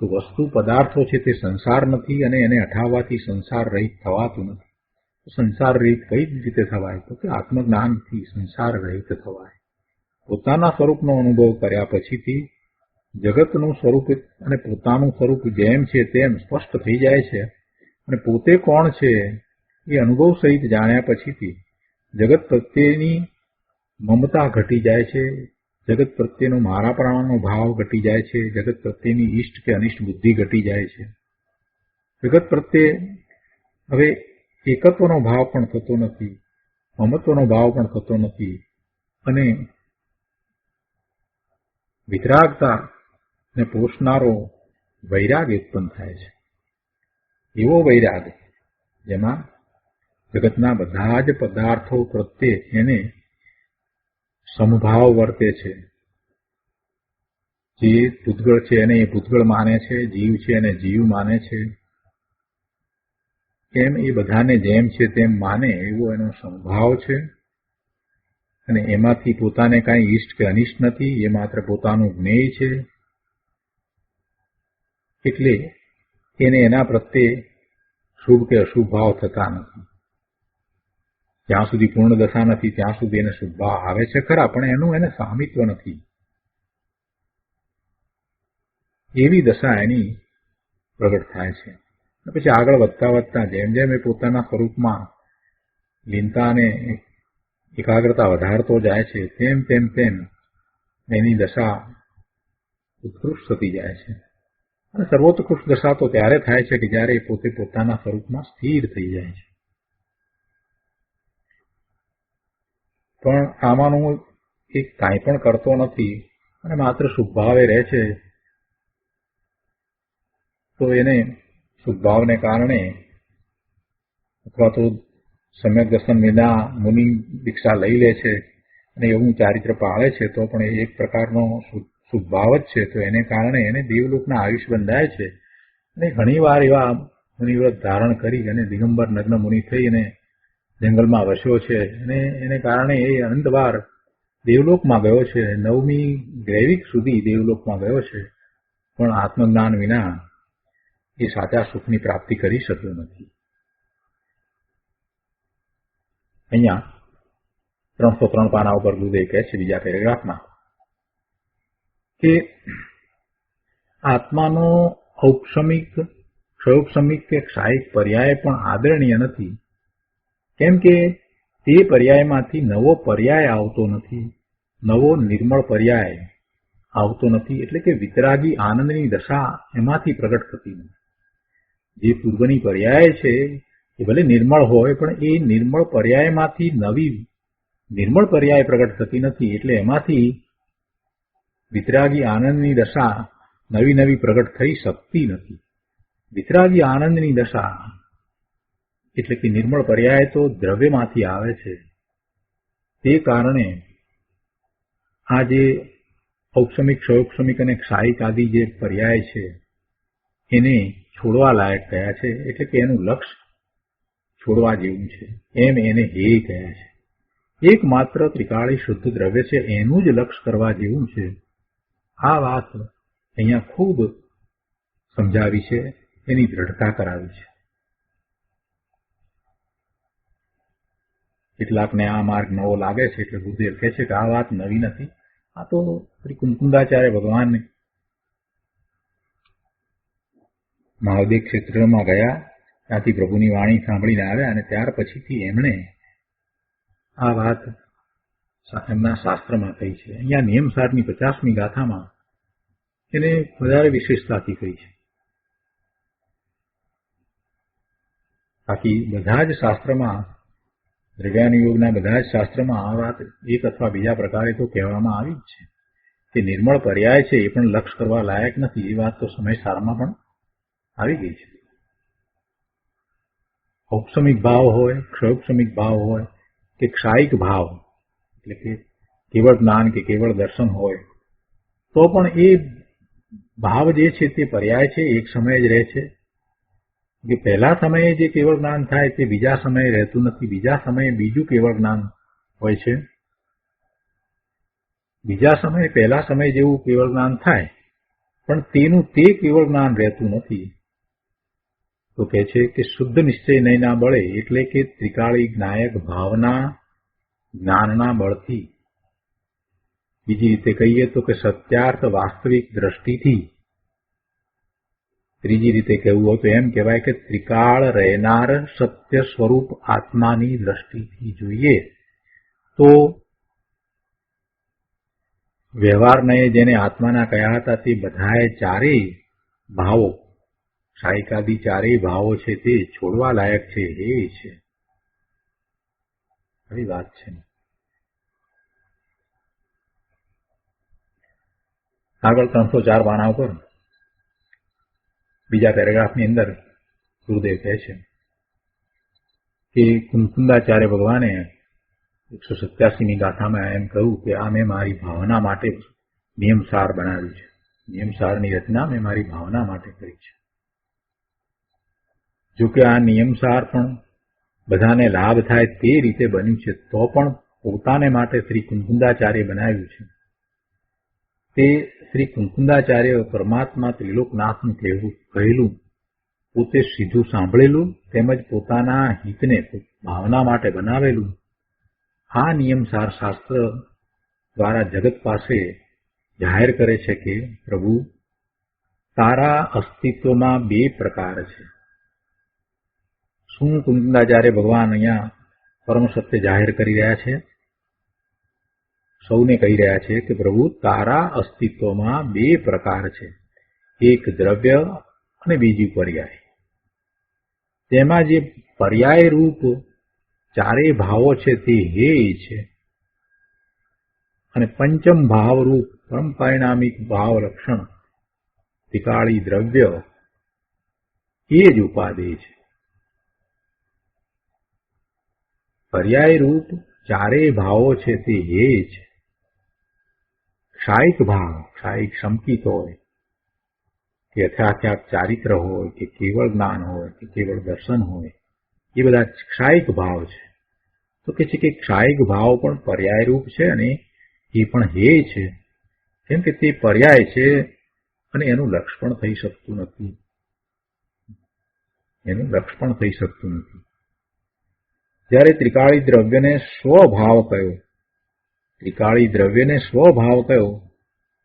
તો વસ્તુ પદાર્થો છે તે સંસાર નથી અને એને હટાવવાથી સંસાર રહિત થવાતું નથી. સંસાર રહિત કઈ રીતે થવાય? તો કે આત્મજ્ઞાનથી સંસાર રહિત થવાય. પોતાના સ્વરૂપનો અનુભવ કર્યા પછીથી જગતનું સ્વરૂપ અને પોતાનું સ્વરૂપ જેમ છે તેમ સ્પષ્ટ થઈ જાય છે. અને પોતે કોણ છે એ અનુભવ સહિત જાણ્યા પછીથી જગત પ્રત્યેની મમતા ઘટી જાય છે. જગત પ્રત્યેનો મારાપણાનો ભાવ ઘટી જાય છે. જગત પ્રત્યેની ઇષ્ટ કે અનિષ્ટ બુદ્ધિ ઘટી જાય છે. જગત પ્રત્યે હવે એકત્વનો ભાવ પણ થતો નથી, મમત્વનો ભાવ પણ થતો નથી, અને વિતરાગતા ને પોષનારો વૈરાગ ઉત્પન્ન થાય છે. એવો વૈરાગ જેમાં જગતના બધા જ પદાર્થો પ્રત્યે એને સમભાવ વર્તે છે. જે પૂતગળ છે એને એ પૂતગળ માને છે, જીવ છે એને જીવ માને છે, એમ એ બધાને જેમ છે તેમ માને એવો એનો સમભાવ છે. અને એમાંથી પોતાને કાંઈ ઇષ્ટ કે અનિષ્ટ નથી, એ માત્ર પોતાનું જ્ઞેય છે. એટલે એને એના પ્રત્યે શુભ કે અશુભ ભાવ થતા નથી. જ્યાં સુધી પૂર્ણ દશા નથી ત્યાં સુધી એને શુભ ભાવ આવે છે ખરા, પણ એનું એને સામિત્વ નથી. એવી દશા એની પ્રગટ થાય છે. પછી આગળ વધતા વધતા જેમ જેમ એ પોતાના સ્વરૂપમાં લીનતા અને એકાગ્રતા વધારતો જાય છે તેમ તેમ તેમ એની દશા ઉત્કૃષ્ટ થતી જાય છે. અને સર્વોત્કૃષ્ટ દશા તો ત્યારે થાય છે કે જ્યારે એ પોતે પોતાના સ્વરૂપમાં સ્થિર થઈ જાય છે. પણ આમાંનું એ કાંઈ પણ કરતો નથી અને માત્ર શુભભાવે રહે છે, તો એને શુભભાવને કારણે અથવા તો સમ્યક દર્શન વિના મુનિ દીક્ષા લઈ લે છે અને એવું ચારિત્ર પાળે છે, તો પણ એ એક પ્રકારનો શુભભાવ જ છે. તો એને કારણે એને દેવલોકના આયુષ્ય બંધાય છે. અને ઘણી વાર એવા મુનિવ્રત ધારણ કરી અને દિગંબર નગ્ન મુનિ થઈ અને જંગલમાં વસ્યો છે. અને એને કારણે એ અનંતવાર દેવલોકમાં ગયો છે, 9મી ગ્રેવિક સુધી દેવલોકમાં ગયો છે, પણ આત્મજ્ઞાન વિના એ સાચા સુખની પ્રાપ્તિ કરી શક્યો નથી. અહીંયા 303 પાના ઉપર ગુરુદેવ કહે છે બીજા પેરેગ્રાફમાં કે આત્માનો ઔપશમિક, ક્ષયોપશમિક કે ક્ષાયિક પર્યાય પણ આદરણીય નથી, કેમ કે તે પર્યાયમાંથી નવો પર્યાય આવતો નથી, નવો નિર્મળ પર્યાય આવતો નથી. એટલે કે વિતરાગી આનંદની દશા એમાંથી પ્રગટ થતી નથી. જે પૂર્વની પર્યાય છે એ ભલે નિર્મળ હોય, પણ એ નિર્મળ પર્યાયમાંથી નવી નિર્મળ પર્યાય પ્રગટ થતી નથી. એટલે એમાંથી વિતરાગી આનંદની દશા નવી નવી પ્રગટ થઈ શકતી નથી. વિતરાગી આનંદની દશા એટલે કે નિર્મળ પર્યાય તો દ્રવ્યમાંથી આવે છે. તે કારણે આ જે ઔપશમિક, ક્ષયોપશમિક અને ક્ષાયિક આદિ જે પર્યાય છે એને છોડવા લાયક કયા છે. એટલે કે એનું લક્ષ છોડવા જેવું છે, એમ એને હે કયા છે. એકમાત્ર ત્રિકાળી શુદ્ધ દ્રવ્ય છે, એનું જ લક્ષ કરવા જેવું છે. આ વાત અહીંયા ખૂબ સમજાવી છે, એની દ્રઢતા કરાવી છે. કેટલાકને આ માર્ગ નવો લાગે છે એટલે ગુરુદેવ કહે છે કે આ વાત નવી નથી. આ તો શ્રી કુંકુંદાચાર્ય ભગવાન મહાદેવ ક્ષેત્રમાં ગયા, ત્યાંથી પ્રભુની વાણી સાંભળીને આવ્યા અને ત્યાર પછીથી એમણે આ વાત એમના શાસ્ત્રમાં કહી છે. અહીંયા નિયમસારની 50મી ગાથામાં એને વધારે વિશેષતાથી કહી છે. બાકી બધા જ શાસ્ત્રમાં, દ્રવ્યાનુયોગના બધા જ શાસ્ત્રમાં આ વાત એક અથવા બીજા પ્રકારે તો કહેવામાં આવી જ છે કે નિર્મળ પર્યાય છે એ પણ લક્ષ કરવા લાયક નથી. એ વાત તો સમય સારમાં પણ આવી ગઈ છે. ઔપશમિક ભાવ હોય, ક્ષયોપશમિક ભાવ હોય કે ક્ષાયિક ભાવ એટલે કે કેવળ જ્ઞાન કે કેવળ દર્શન હોય, તો પણ એ ભાવ જે છે તે પર્યાય છે, એક સમયે જ રહે છે. કે પહેલા સમયે જે કેવળ જ્ઞાન થાય તે બીજા સમયે રહેતું નથી, બીજા સમયે બીજું કેવળ જ્ઞાન હોય છે. બીજા સમયે પહેલા સમય જેવું કેવળ જ્ઞાન થાય, પણ તેનું તે કેવળ જ્ઞાન રહેતું નથી. તો કહે છે કે શુદ્ધ નિશ્ચય નયના બળે, એટલે કે ત્રિકાળી જ્ઞાયક ભાવના જ્ઞાનના બળથી, બીજી રીતે કહીએ તો કે સત્યાર્થ વાસ્તવિક દ્રષ્ટિથી, ત્રીજી રીતે કહેવું હોય તો એમ કહેવાય કે ત્રિકાળ રહેનાર સત્ય સ્વરૂપ આત્માની દ્રષ્ટિથી જોઈએ તો વ્યવહારને જેને આત્માના કહ્યા હતા તે બધાએ ચારેય ભાવો ક્ષાયિકાદી ચારેય ભાવો છે તે છોડવા લાયક છે એ છે. આવી વાત છે. આગળ 304 પાના ઉપર બીજા પેરેગ્રાફની અંદર ગુરુદેવ કહે છે કે કુંકુંદાચાર્ય ભગવાને 187મી ગાથામાં એમ કહ્યું કે આ મેં મારી ભાવના માટે નિયમસાર બનાવ્યું છે. નિયમસારની રચના મેં મારી ભાવના માટે કરી છે. જોકે આ નિયમસાર પણ બધાને લાભ થાય તે રીતે બન્યું છે, તો પણ પોતાને માટે શ્રી કુંકુંદાચાર્ય બનાવ્યું છે. તે શ્રી કુંકુંદાચાર્ય પરમાત્મા ત્રિલોકનાથનું કહેલું પોતે સીધું સાંભળેલું તેમજ પોતાના હિતને ભાવના માટે બનાવેલું આ નિયમસાર શાસ્ત્ર દ્વારા જગત પાસે જાહેર કરે છે કે પ્રભુ, તારા અસ્તિત્વમાં બે પ્રકાર છે. શું કુંકુંદાચાર્ય ભગવાન અહીંયા પરમ સત્ય જાહેર કરી રહ્યા છે? સૌને કહી રહ્યા છે કે પ્રભુ, તારા અસ્તિત્વમાં બે પ્રકાર છે, એક દ્રવ્ય અને બીજું પર્યાય. તેમાં જે પર્યાય રૂપ ચારેય ભાવો છે તે હેય છે, અને પંચમ ભાવ રૂપ પરમ પરિણામિક ભાવ લક્ષણ ત્રિકાળી દ્રવ્ય એ જ ઉપાદેય છે. પર્યાય રૂપ ચારેય ભાવો છે તે હેય છે. ક્ષાયિક ભાવ, ક્ષાયિક સંકિત હોય કે અથાખ્યાત ચારિત્ર હોય કે કેવળ જ્ઞાન હોય કે કેવળ દર્શન હોય, એ બધા ક્ષાયિક ભાવ છે. તો કે છે કે ક્ષાયિક ભાવ પણ પર્યાય રૂપ છે અને એ પણ હેય છે, કેમ કે તે પર્યાય છે અને એનું લક્ષ પણ થઈ શકતું નથી. એનું લક્ષ પણ થઈ શકતું નથી. જ્યારે ત્રિકાળી દ્રવ્યને સ્વભાવ કયો, ત્રિકાળી દ્રવ્યને સ્વભાવ કયો,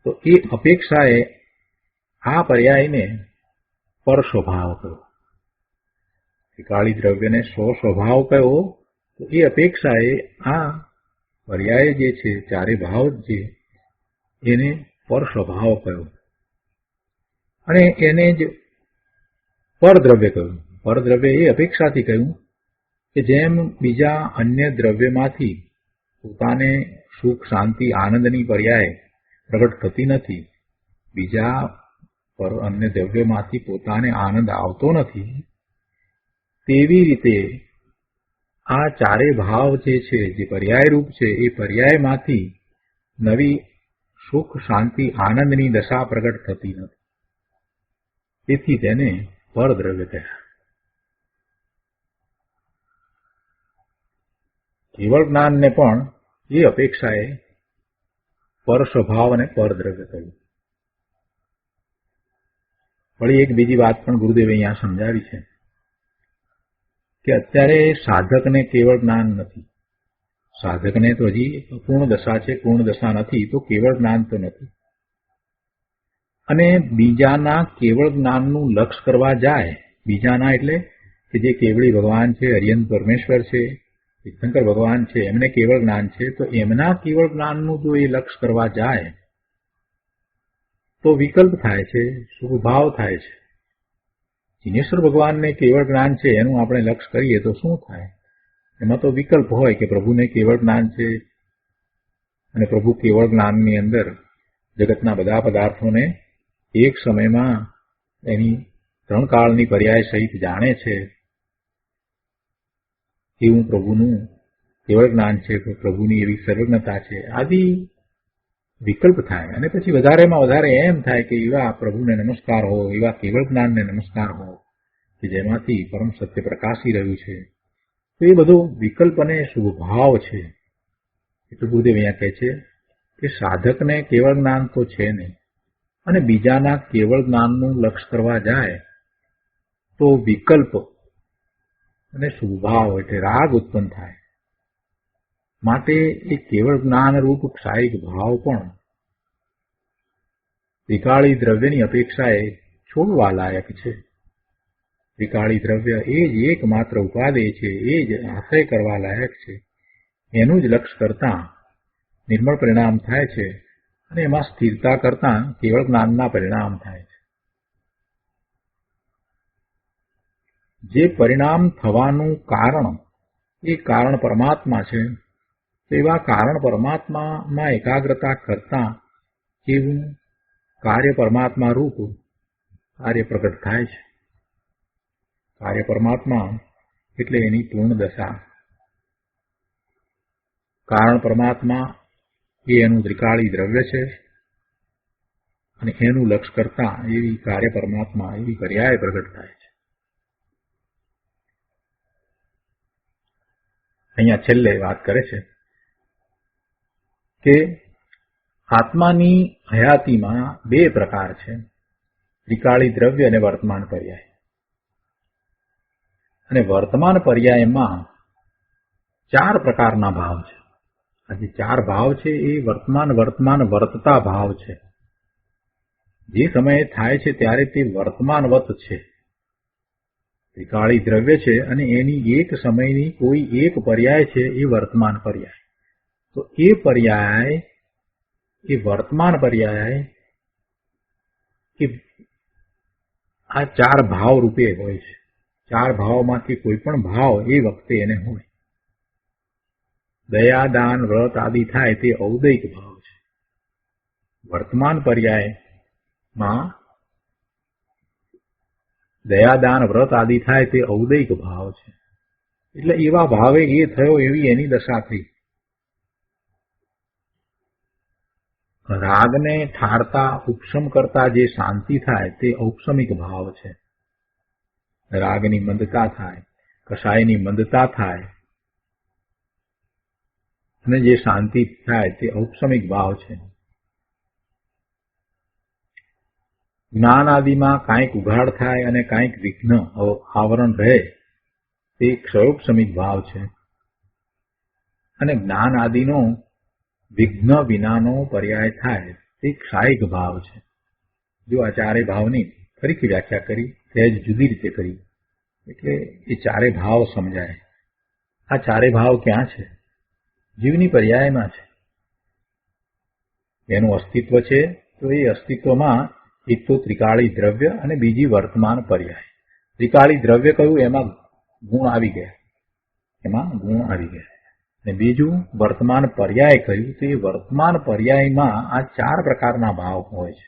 તો એ અપેક્ષાએ આ પર્યાયને પર સ્વભાવ કયો. ત્રિકાળી દ્રવ્યને સ્વભાવ કયો તો એ અપેક્ષાએ આ પર્યાય જે છે, ચારે ભાવ છે, એને પર સ્વભાવ કયો અને એને જ પરદ્રવ્ય કહ્યું. પરદ્રવ્ય એ અપેક્ષાથી કહ્યું કે જેમ બીજા અન્ય દ્રવ્યમાંથી પોતાને સુખ, શાંતિ, આનંદની પર્યાય પ્રગટ થતી નથી, બીજા અન્ય દ્રવ્યમાંથી પોતાને આનંદ આવતો નથી, તેવી રીતે આ ચારે ભાવ જે છે, જે પર્યાય રૂપ છે, એ પર્યાયમાંથી નવી સુખ, શાંતિ, આનંદની દશા પ્રગટ થતી નથી. તેથી તેને પરદ્રવ્ય કહ્યા. કેવળ જ્ઞાનને પણ એ અપેક્ષાએ પર સ્વભાવ અને પરદ્રવ્ય કહ્યું. વળી એક બીજી વાત પણ ગુરુદેવે અહીંયા સમજાવી છે કે અત્યારે સાધકને કેવળ જ્ઞાન નથી. સાધકને તો હજી પૂર્ણ દશા છે, પૂર્ણ દશા નથી તો કેવળ જ્ઞાન તો નથી. અને બીજાના કેવળ જ્ઞાનનું લક્ષ કરવા જાય, બીજાના એટલે કે જે કેવળી ભગવાન છે, હરિયંત પરમેશ્વર છે, તીર્થંકર ભગવાન છે, એમને કેવળ જ્ઞાન છે, તો એમના કેવળ જ્ઞાનનું જો એ લક્ષ કરવા જાય તો વિકલ્પ થાય છે, શુભભાવ થાય છે. જિનેશ્વર ભગવાનને કેવળ જ્ઞાન છે એનું આપણે લક્ષ કરીએ તો શું થાય? એમાં તો વિકલ્પ હોય કે પ્રભુને કેવળ જ્ઞાન છે અને પ્રભુ કેવળ જ્ઞાનની અંદર જગતના બધા પદાર્થોને એક સમયમાં એની ત્રણ કાળની પર્યાય સહિત જાણે છે, એવું પ્રભુનું કેવળ જ્ઞાન છે, પ્રભુની એવી સર્વજ્ઞતા છે, આદિ વિકલ્પ થાય. અને પછી વધારેમાં વધારે એમ થાય કે એવા પ્રભુને નમસ્કાર હો, એવા કેવળ જ્ઞાનને નમસ્કાર હો કે જેમાંથી પરમ સત્ય પ્રકાશી રહ્યું છે. તો એ બધો વિકલ્પ અને શુભભાવ છે. એટલે ગુરુદેવ અહીંયા કહે છે કે સાધકને કેવળ જ્ઞાન તો છે નહીં, અને બીજાના કેવળ જ્ઞાનનું લક્ષ કરવા જાય તો વિકલ્પ અને શુભભાવ એટલે રાગ ઉત્પન્ન થાય. માટે એ કેવળ જ્ઞાનરૂપ ક્ષાયિક ભાવ પણ ત્રિકાળી દ્રવ્યની અપેક્ષાએ છોડવા લાયક છે. ત્રિકાળી દ્રવ્ય એ જ એકમાત્ર ઉપાદેય છે, એ જ આશ્રય કરવા લાયક છે. એનું જ લક્ષ કરતા નિર્મળ પરિણામ થાય છે અને એમાં સ્થિરતા કરતા કેવળ જ્ઞાનના પરિણામ થાય છે. જે પરિણામ થવાનું કારણ એ કારણ પરમાત્મા છે. એવા કારણ પરમાત્મામાં એકાગ્રતા કરતા કેવું કાર્ય પરમાત્મા રૂપ કાર્ય પ્રગટ થાય છે. કાર્ય પરમાત્મા એટલે એની પૂર્ણ દશા. કારણ પરમાત્મા એ એનું ત્રિકાળી દ્રવ્ય છે અને એનું લક્ષ્ય કરતા એવી કાર્ય પરમાત્મા એવી પર્યાય પ્રગટ થાય છે. અહીંયા છેલ્લે વાત કરે છે કે આત્માની હયાતીમાં બે પ્રકાર છે, ત્રિકાળી દ્રવ્ય અને વર્તમાન પર્યાય. અને વર્તમાન પર્યાયમાં ચાર પ્રકારના ભાવ છે. આ જે ચાર ભાવ છે એ વર્તમાન વર્તતા ભાવ છે. જે સમયે થાય છે ત્યારે તે વર્તમાનવત છે, ત્રિકાળી દ્રવ્ય છે અને એની એક સમયની કોઈ એક પર્યાય છે એ વર્તમાન પર્યાય. તો એ પર્યાય એ વર્તમાન પર્યાય એ આ ચાર ભાવ રૂપે હોય છે. ચાર ભાવમાંથી કોઈ પણ ભાવ એ વખતે એને હોય. દયા, દાન, વ્રત આદિ થાય તે ઔદૈક ભાવ છે. વર્તમાન પર્યાયમાં દયા, દાન, વ્રત આદિ થાય તે ઔદૈક ભાવ છે. એટલે એવા ભાવે એ થયો એવી એની દશા થઈ. રાગને ઠારતા ઉપશમ કરતા જે શાંતિ થાય તે ઔપશમિક ભાવ છે. રાગની મંદતા થાય, કષાયની મંદતા થાય અને જે શાંતિ થાય તે ઔપશમિક ભાવ છે. જ્ઞાન આદિમાં કાંઈક ઉઘાડ થાય અને કાંઈક વિઘ્ન આવરણ રહે તે ક્ષયોપશમિક ભાવ છે. અને જ્ઞાન આદિનો વિઘ્ન વિનાનો પર્યાય થાય તે ક્ષાયિક ભાવ છે. જો આ ચારેય ભાવની ફરીથી વ્યાખ્યા કરી, સહેજ જુદી રીતે કરી એટલે એ ચારે ભાવ સમજાય. આ ચારે ભાવ ક્યાં છે? જીવની પર્યાયમાં છે. એનું અસ્તિત્વ છે તો એ અસ્તિત્વમાં એક તો ત્રિકાળી દ્રવ્ય અને બીજી વર્તમાન પર્યાય. ત્રિકાળી દ્રવ્ય કયું? એમાં ગુણ આવી ગયા, અને બીજું વર્તમાન પર્યાય કહ્યું તો એ વર્તમાન પર્યાયમાં આ ચાર પ્રકારના ભાવ હોય છે.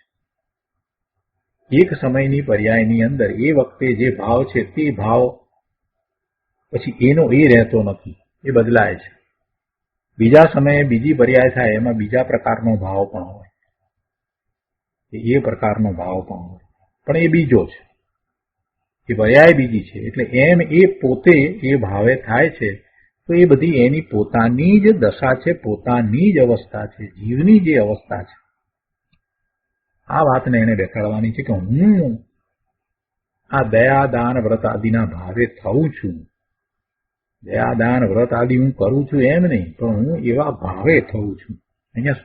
એક સમયની પર્યાયની અંદર એ વખતે જે ભાવ છે તે ભાવ પછી એનો એ રહેતો નથી, એ બદલાય છે. બીજા સમયે બીજી પર્યાય થાય એમાં બીજા પ્રકારનો ભાવ પણ હોય, એ પ્રકારનો ભાવ પણ હોય, પણ એ બીજો છે, એ પર્યાય બીજી છે. એટલે એમ એ પોતે એ ભાવે થાય છે તો એ બધી એની પોતાની જ દશા છે, પોતાની જ અવસ્થા છે, જીવની જે અવસ્થા છે. આ વાતને એને બેસાડવાની છે કે હું આ દયા, દાન, વ્રત આદિના ભાવે થઉં છું. દયા, દાન, વ્રત આદિ હું કરું છું એમ નહીં, પણ હું એવા ભાવે થઉં છું. અહીંયા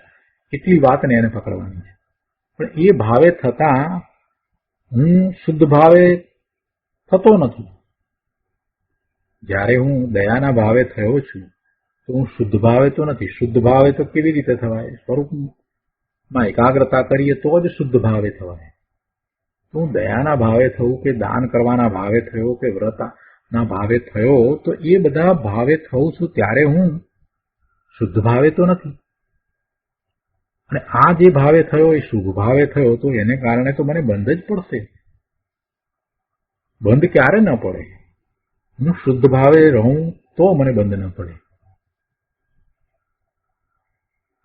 એટલી વાતને એને પકડવાની છે. પણ એ ભાવે થતા હું શુદ્ધ ભાવે થતો નથી. જ્યારે હું દયાના ભાવે થયો છું તો હું શુદ્ધ ભાવે તો નથી. શુદ્ધ ભાવે તો કેવી રીતે થવાય? સ્વરૂપમાં એકાગ્રતા કરીએ તો જ શુદ્ધ ભાવે થવાય. તો હું દયાના ભાવે થયું કે દાન કરવાના ભાવે થયો કે વ્રતના ભાવે થયો, તો એ બધા ભાવે થઉં છું ત્યારે હું શુદ્ધ ભાવે તો નથી. અને આ જે ભાવે થયો એ શુભ ભાવે થયો તો એને કારણે તો મને બંધ જ પડશે. બંધ ક્યારે ન પડે? હું શુદ્ધ ભાવે રહું તો મને બંધ ન પડે.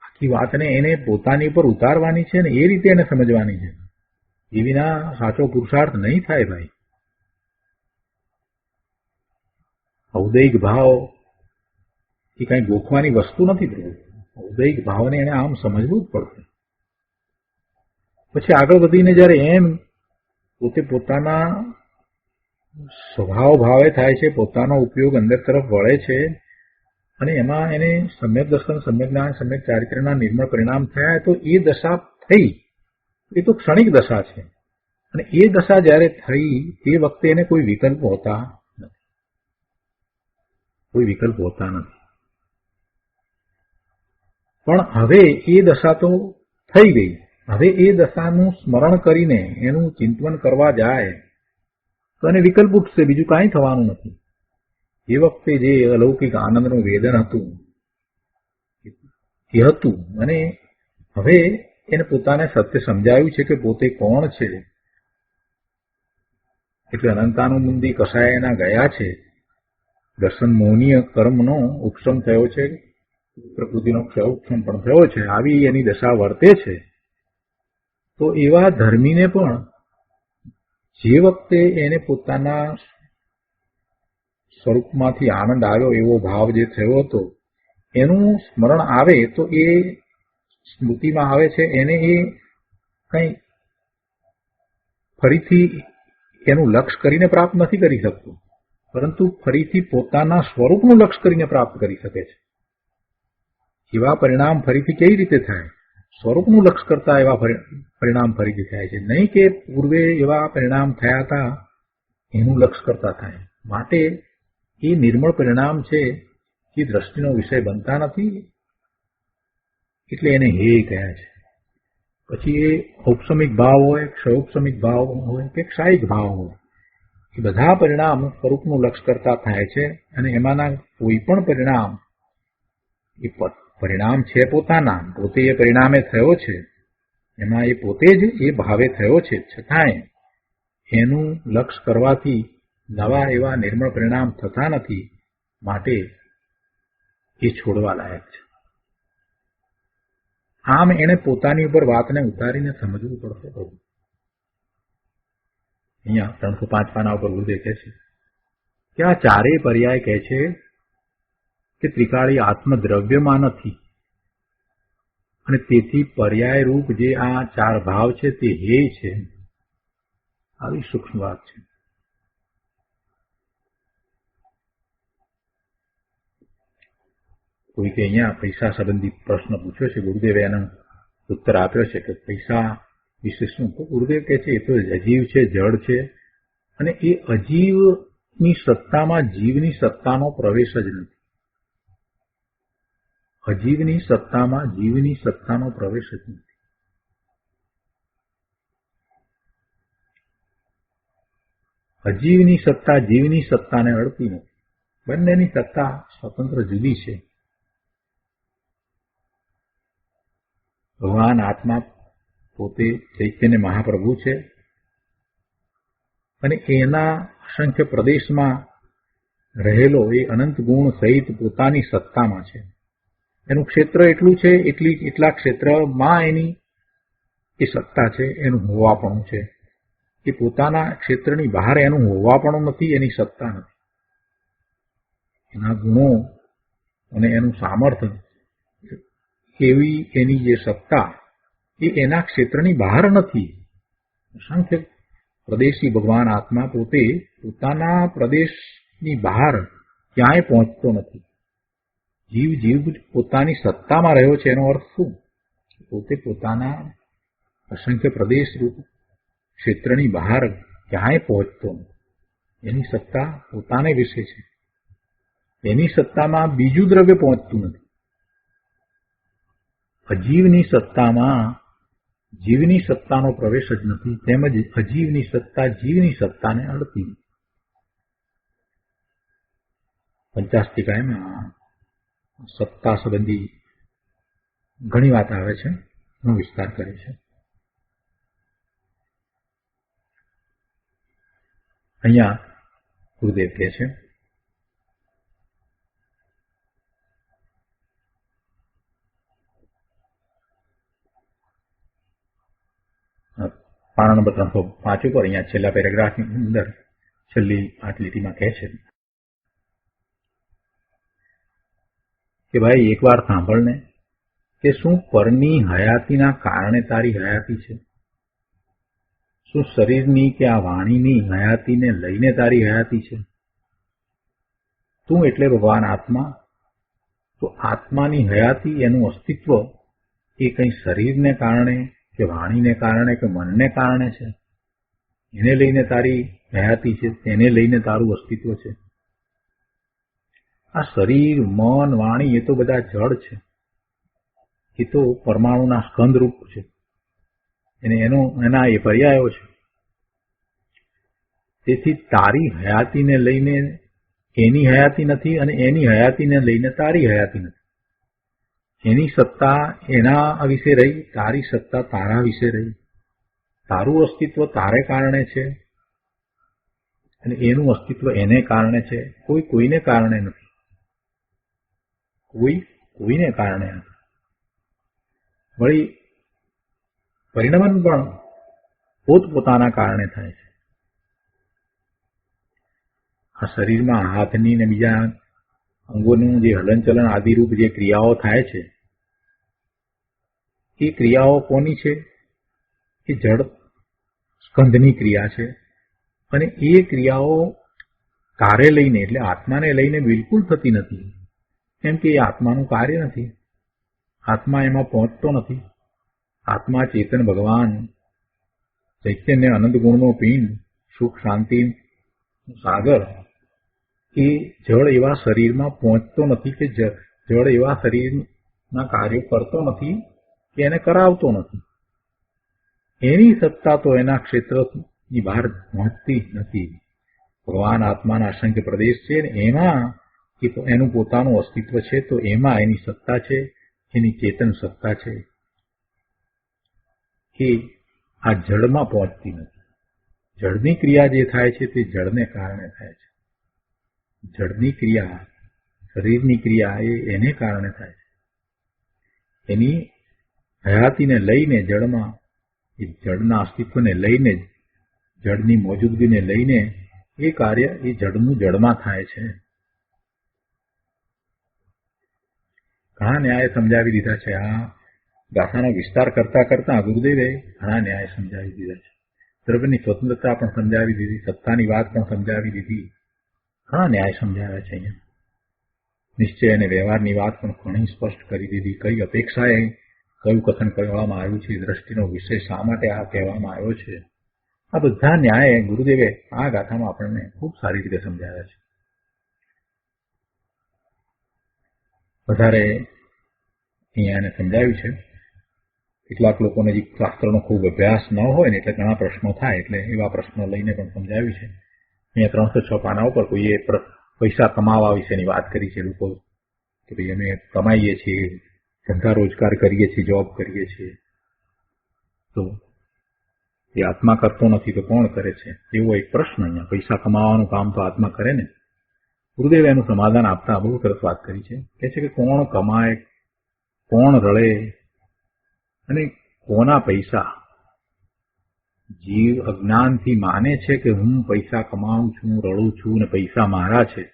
આખી વાતને એને પોતાની ઉપર ઉતારવાની છે ને એ રીતે એને સમજવાની છે. એ વિના સાચો પુરુષાર્થ નહીં થાય ભાઈ. ઔદૈક ભાવ એ કઈ ગોખવાની વસ્તુ નથી પ્રભુ. ઔદૈક ભાવને એને આમ સમજવું જ પડશે. પછી આગળ વધીને જયારે એમ પોતે પોતાના સ્વભાવ ભાવે થાય છે, પોતાનો ઉપયોગ અંદર તરફ વળે છે અને એમાં એને સમ્યક દર્શન, સમ્યક જ્ઞાન, સમ્યક ચારિત્ર્યના નિર્મળ પરિણામ થયા, તો એ દશા થઈ એ તો ક્ષણિક દશા છે. અને એ દશા જયારે થઈ તે વખતે એને કોઈ વિકલ્પ હોતા નથી. પણ હવે એ દશા તો થઈ ગઈ. હવે એ દશાનું સ્મરણ કરીને એનું ચિંતન કરવા જાય તો એને વિકલ્પ ઉઠશે, બીજું કાંઈ થવાનું નથી. એ વખતે જે અલૌકિક આનંદનું વેદન હતું એ હતું, અને હવે એને પોતાને સત્ય સમજાયું છે કે પોતે કોણ છે. એટલે અનંતાનુબંધી કસાય એના ગયા છે. દર્શન મોહનીય કર્મનો ઉપશમ થયો છે, પ્રકૃતિનો ક્ષયોપશમ પણ થયો છે. આવી એની દશા વર્તે છે. તો એવા ધર્મીને પણ જે વખતે એને પોતાના સ્વરૂપમાંથી આનંદ આવ્યો, એવો ભાવ જે થયો હતો, એનું સ્મરણ આવે તો એ સ્મૃતિમાં આવે છે, એને એ કંઈ ફરીથી એનું લક્ષ્ય કરીને પ્રાપ્ત નથી કરી શકતું, પરંતુ ફરીથી પોતાના સ્વરૂપનું લક્ષ્ય કરીને પ્રાપ્ત કરી શકે છે. એવા પરિણામ ફરીથી કેવી રીતે થાય? સ્વરૂપનું લક્ષ્ય કરતા એવા પરિણામ ફરીથી થાય છે, નહીં કે પૂર્વે એવા પરિણામ થયા હતા એનું લક્ષ્ય કરતા થાય. માટે એ નિર્મળ પરિણામ છે એ દ્રષ્ટિનો વિષય બનતા નથી, એટલે એને હે કહ્યા છે. પછી એ ઔપસમિક ભાવ હોય, ક્ષયોપસમિક ભાવ હોય કે ક્ષાયિક ભાવ હોય, એ બધા પરિણામ સ્વરૂપનું લક્ષ્ય કરતા થાય છે. અને એમાંના કોઈ પણ પરિણામ એ પરિણામ છે પોતાના, પોતે એ પરિણામે થયો છે, એમાં એ પોતે જ એ ભાવે થયો છે, છતાંય એનું લક્ષ્ય કરવાથી નવા એવા નિર્મળ પરિણામ થતા નથી. માટે એ છોડવા લાયક છે. આમ એને પોતાની ઉપર વાતને ઉતારીને સમજવું પડશે. અહીંયા 305 પાના ઉપર ગુરુદેવ કહે છે કે આ ચારેય પર્યાય કહે છે કે ત્રિકાળી આત્મદ્રવ્યમાં નથી, અને તેથી પર્યાય રૂપ જે આ ચાર ભાવ છે તે હે છે. આવી સૂક્ષ્મ વાત છે. કોઈકે અહીંયા પૈસા સંબંધી પ્રશ્ન પૂછ્યો છે, ગુરુદેવે એનો ઉત્તર આપ્યો છે કે પૈસા વિશે શું? તો ગુરુદેવ કહે છે એ તો અજીવ છે, જડ છે, અને એ અજીવની સત્તામાં જીવની સત્તાનો પ્રવેશ જ નથી. અજીવની સત્તામાં જીવની સત્તાનો પ્રવેશ જ નથી. અજીવની સત્તા જીવની સત્તાને અડતી નથી. બંનેની સત્તા સ્વતંત્ર જુદી છે. ભગવાન આત્મા પોતે ચૈતન્ય મહાપ્રભુ છે, અને એના અસંખ્ય પ્રદેશમાં રહેલો એ અનંત ગુણ સહિત પોતાની સત્તામાં છે. એનું ક્ષેત્ર એટલું છે, એટલા ક્ષેત્રમાં એની એ સત્તા છે, એનું હોવાપણું છે. એ પોતાના ક્ષેત્રની બહાર એનું હોવાપણું નથી, એની સત્તા નથી. એના ગુણો અને એનું સામર્થ્ય, એવી એની જે સત્તા એ એના ક્ષેત્રની બહાર નથી. અસંખ્ય પ્રદેશી ભગવાન આત્મા પોતે પોતાના પ્રદેશની બહાર ક્યાંય પહોંચતો નથી. જીવ પોતાની સત્તામાં રહ્યો છે. એનો અર્થ શું? પોતે પોતાના અસંખ્ય પ્રદેશ રૂપ ક્ષેત્રની બહાર ક્યાંય પહોંચતો નથી. એની સત્તા પોતાને વિશે છે. એની સત્તામાં બીજું દ્રવ્ય પહોંચતું નથી. અજીવની સત્તામાં જીવની સત્તાનો પ્રવેશ જ નથી, તેમજ અજીવની સત્તા જીવની સત્તાને અડતી. પંચાસ્તિકાયમાં સત્તા સંબંધી ઘણી વાત આવે છે, એનો વિસ્તાર કરે છે. અહીંયા ગુરુદેવ કહે છે પાના નંબર 305 ઉપર, અહીંયા છેલ્લા પેરેગ્રાફની અંદર છેલ્લી 8 લીટીમાં કહે છે કે ભાઈ એકવાર સાંભળને કે શું પરની હયાતીના કારણે તારી હયાતી છે? શું શરીરની કે આ વાણીની હયાતીને લઈને તારી હયાતી છે? તું એટલે ભગવાન આત્મા. તો આત્માની હયાતી, એનું અસ્તિત્વ એ કંઈ શરીરને કારણે કે વાણીને કારણે કે મનને કારણે છે? એને લઈને તારી હયાતી છે, તેને લઈને તારું અસ્તિત્વ છે? આ શરીર, મન, વાણી એ તો બધા જડ છે. એ તો પરમાણુના સ્કંદરૂપ છે, એના એ પર્યાયો છે. તેથી તારી હયાતીને લઈને એની હયાતી નથી અને એની હયાતીને લઈને તારી હયાતી નથી. એની સત્તા એના વિશે રહી, તારી સત્તા તારા વિશે રહી. તારું અસ્તિત્વ તારે કારણે છે અને એનું અસ્તિત્વ એને કારણે છે. કોઈ કોઈને કારણે નથી. કોઈ કોઈને કારણે નથી. વળી પરિણમન પણ પોતપોતાના કારણે થાય છે. આ શરીરમાં હાથની ને બીજા અંગોનું જે હલનચલન આદિરૂપ જે ક્રિયાઓ થાય છે, એ ક્રિયાઓ કોની છે? એ જડ સ્કંધની ક્રિયા છે. અને એ ક્રિયાઓ તારે લઈને એટલે આત્માને લઈને બિલકુલ થતી નથી, કેમ કે એ આત્માનું કાર્ય નથી. આત્મા એમાં પહોંચતો નથી. આત્મા ચેતન ભગવાન ચૈતન્ય અનંત ગુણનો પિંડ, સુખ શાંતિ સાગર, એ જળ એવા શરીરમાં પહોંચતો નથી કે જળ એવા શરીરના કાર્યો કરતો નથી કે એને કરાવતો નથી. એની સત્તા તો એના ક્ષેત્રની બહાર પહોંચતી નથી. ભગવાન આત્માના અસંખ્ય પ્રદેશ છે ને એમાં એનું પોતાનું અસ્તિત્વ છે, તો એમાં એની સત્તા છે, એની ચેતન સત્તા છે, એ આ જળમાં પહોંચતી નથી. જળની ક્રિયા જે થાય છે તે જળને કારણે થાય છે. જળની ક્રિયા, શરીરની ક્રિયા એ એને કારણે થાય છે. એની હયાતીને લઈને જળમાં, એ જળના અસ્તિત્વને લઈને, જળની મોજૂદગીને લઈને એ કાર્ય એ જળનું જળમાં થાય છે. ઘણા ન્યાય સમજાવી દીધા છે. આ ગાથાનો વિસ્તાર કરતા કરતા ગુરુદેવે ઘણા ન્યાય સમજાવી દીધા છે. દ્રવ્યની સ્વતંત્રતા પણ સમજાવી દીધી, સત્તાની વાત પણ સમજાવી દીધી, ઘણા ન્યાય સમજાવ્યા છે. અહીંયા નિશ્ચય અને વ્યવહારની વાત પણ ઘણી સ્પષ્ટ કરી દીધી. કઈ અપેક્ષાએ કયું કથન કરવામાં આવ્યું છે, દ્રષ્ટિનો વિષય શા માટે આ કહેવામાં આવ્યો છે, આ બધા ન્યાય ગુરુદેવે આ ગાથામાં આપણને ખૂબ સારી રીતે સમજાવ્યા છે. વધારે અહીંયા એને સમજાવ્યું છે. કેટલાક લોકોને જે શાસ્ત્રનો ખૂબ અભ્યાસ ન હોય ને એટલે ઘણા પ્રશ્નો થાય, એટલે એવા પ્રશ્નો લઈને પણ સમજાવ્યું છે. અહીંયા 306 પાના ઉપર કોઈએ પૈસા કમાવા વિશેની વાત કરી છે. લોકો કે ભાઈ અમે કમાઈએ છીએ, ધંધા રોજગાર કરીએ છીએ, જોબ કરીએ છીએ, તો એ આત્મા કરતો નથી તો કોણ કરે છે? એવો એક પ્રશ્ન. અહીંયા પૈસા કમાવાનું કામ તો આત્મા કરે ને. ગુરુદેવે એનું સમાધાન આપતા બહુ સરસ વાત કરી છે. કહે છે કે કોણ કમાય, કોણ રળે અને કોના પૈસા? જીવ અજ્ઞાનથી માને છે કે હું પૈસા કમાઉં છું, રળું છું ને પૈસા મારા છે.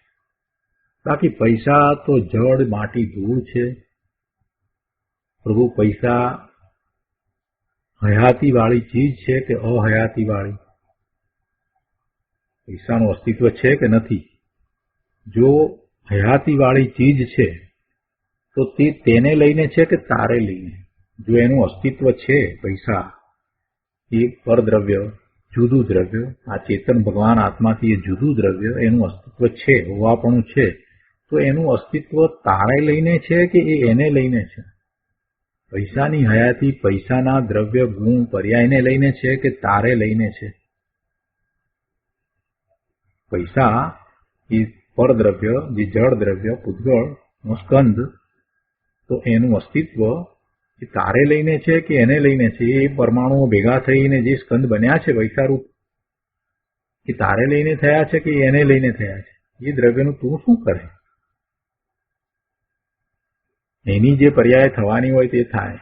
બાકી પૈસા તો જળ માટી ધૂળ છે. પ્રભુ, પૈસા હયાતી વાળી ચીજ છે કે અહયાતી વાળી? પૈસાનું અસ્તિત્વ છે કે નથી? જો હયાતી વાળી ચીજ છે તો તે તેને લઈને છે કે તારે લઈને? જો એનું અસ્તિત્વ છે, પૈસા એ પરદ્રવ્ય, જુદું દ્રવ્ય, આ ચેતન ભગવાન આત્માથી એ જુદું દ્રવ્ય, એનું અસ્તિત્વ છે, હોવાપણું છે, તો એનું અસ્તિત્વ તારે લઈને છે કે એ એને લઈને છે? પૈસાની હયાતી પૈસાના દ્રવ્ય ગુણ પર્યાયને લઈને છે કે તારે લઈને છે? પૈસા એ પરદ્રવ્ય, જે જળ દ્રવ્ય, પૂતગળનો સ્કંધ, તો એનું અસ્તિત્વ એ તારે લઈને છે કે એને લઈને છે? એ પરમાણુઓ ભેગા થઈને જે સ્કંદ બન્યા છે પૈસારૂપ, એ તારે લઈને થયા છે કે એને લઈને થયા છે? એ દ્રવ્યનું તું શું કરે? એની જે પર્યાય થવાની હોય તે થાય,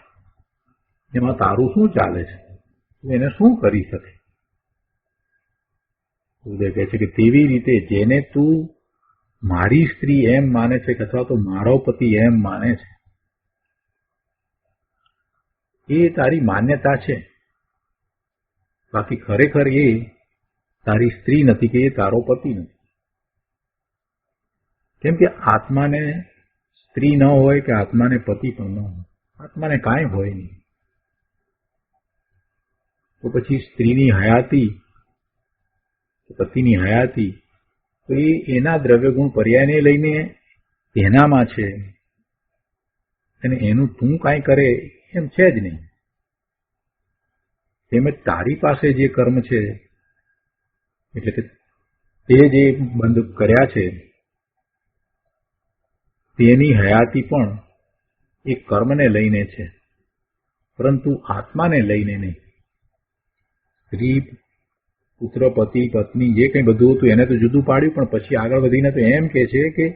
એમાં તારું શું ચાલે છે? તું એને શું કરી શકે? ગુરુદેવ કહે છે કે તેવી રીતે જેને તું મારી સ્ત્રી એમ માને છે અથવા તો મારો પતિ એમ માને છે, એ તારી માન્યતા છે. બાકી ખરેખર એ તારી સ્ત્રી નથી કે એ તારો પતિ નથી. કેમ કે આત્માને સ્ત્રી ન હોય કે આત્માને પતિ પણ ન હોય, આત્માને કાંઈ હોય નહીં. તો પછી સ્ત્રીની હયાતી, પતિની હયાતી, તો એ એના દ્રવ્યગુણ પર્યાયને લઈને એનામાં છે, અને એનું તું કાંઈ કરે એમ છે જ નહીં. તેમજ તારી પાસે જે કર્મ છે, એટલે કે એ જે બંધ કર્યા છે તેની હયાતી પણ એ કર્મને લઈને છે, પરંતુ આત્માને લઈને નહીં. સ્ત્રી, પુત્ર, પતિ, પત્ની જે કંઈ બધું હતું એને તો જુદું પાડ્યું, પણ પછી આગળ વધીને તો એમ કે છે કે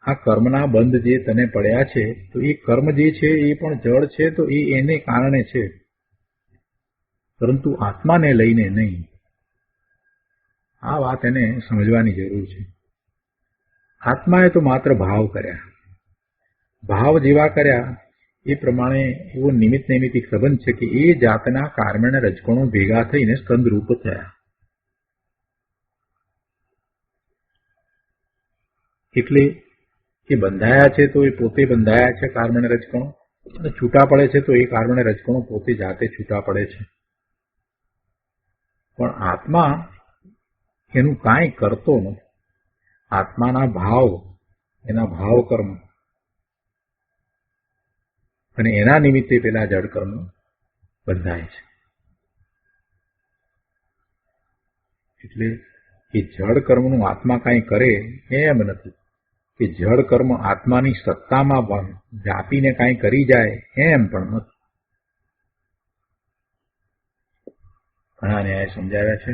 આ કર્મના બંધ જે તને પડ્યા છે તો એ કર્મ જે છે એ પણ જળ છે, તો એ એને કારણે છે, પરંતુ આત્માને લઈને નહીં. આ વાત એને સમજવાની જરૂર છે. આત્માએ તો માત્ર ભાવ કર્યા, ભાવ જેવા કર્યા એ પ્રમાણે એવો નિમિત્ત નૈમિતિક સંબંધ છે કે એ જાતના કાર્યના રજકણો ભેગા થઈને સ્કંદરૂપ થયા. એટલે એ બંધાયા છે તો એ પોતે બંધાયા છે કાર્બન રજકણો, અને છૂટા પડે છે તો એ કાર્બન રજકણો પોતે જાતે છૂટા પડે છે. પણ આત્મા એનું કાંઈ કરતો નથી. આત્માના ભાવ, એના ભાવ કર્મ અને એના નિમિત્તે પેલા જડ કર્મ બંધાય છે. એટલે એ જડ કર્મનું આત્મા કાંઈ કરે એમ નથી, કે જડ કર્મ આત્માની સત્તામાં વ્યાપીને કાંઈ કરી જાય એમ પણ નથી. ઘણા ન્યાય સમજાવ્યા છે.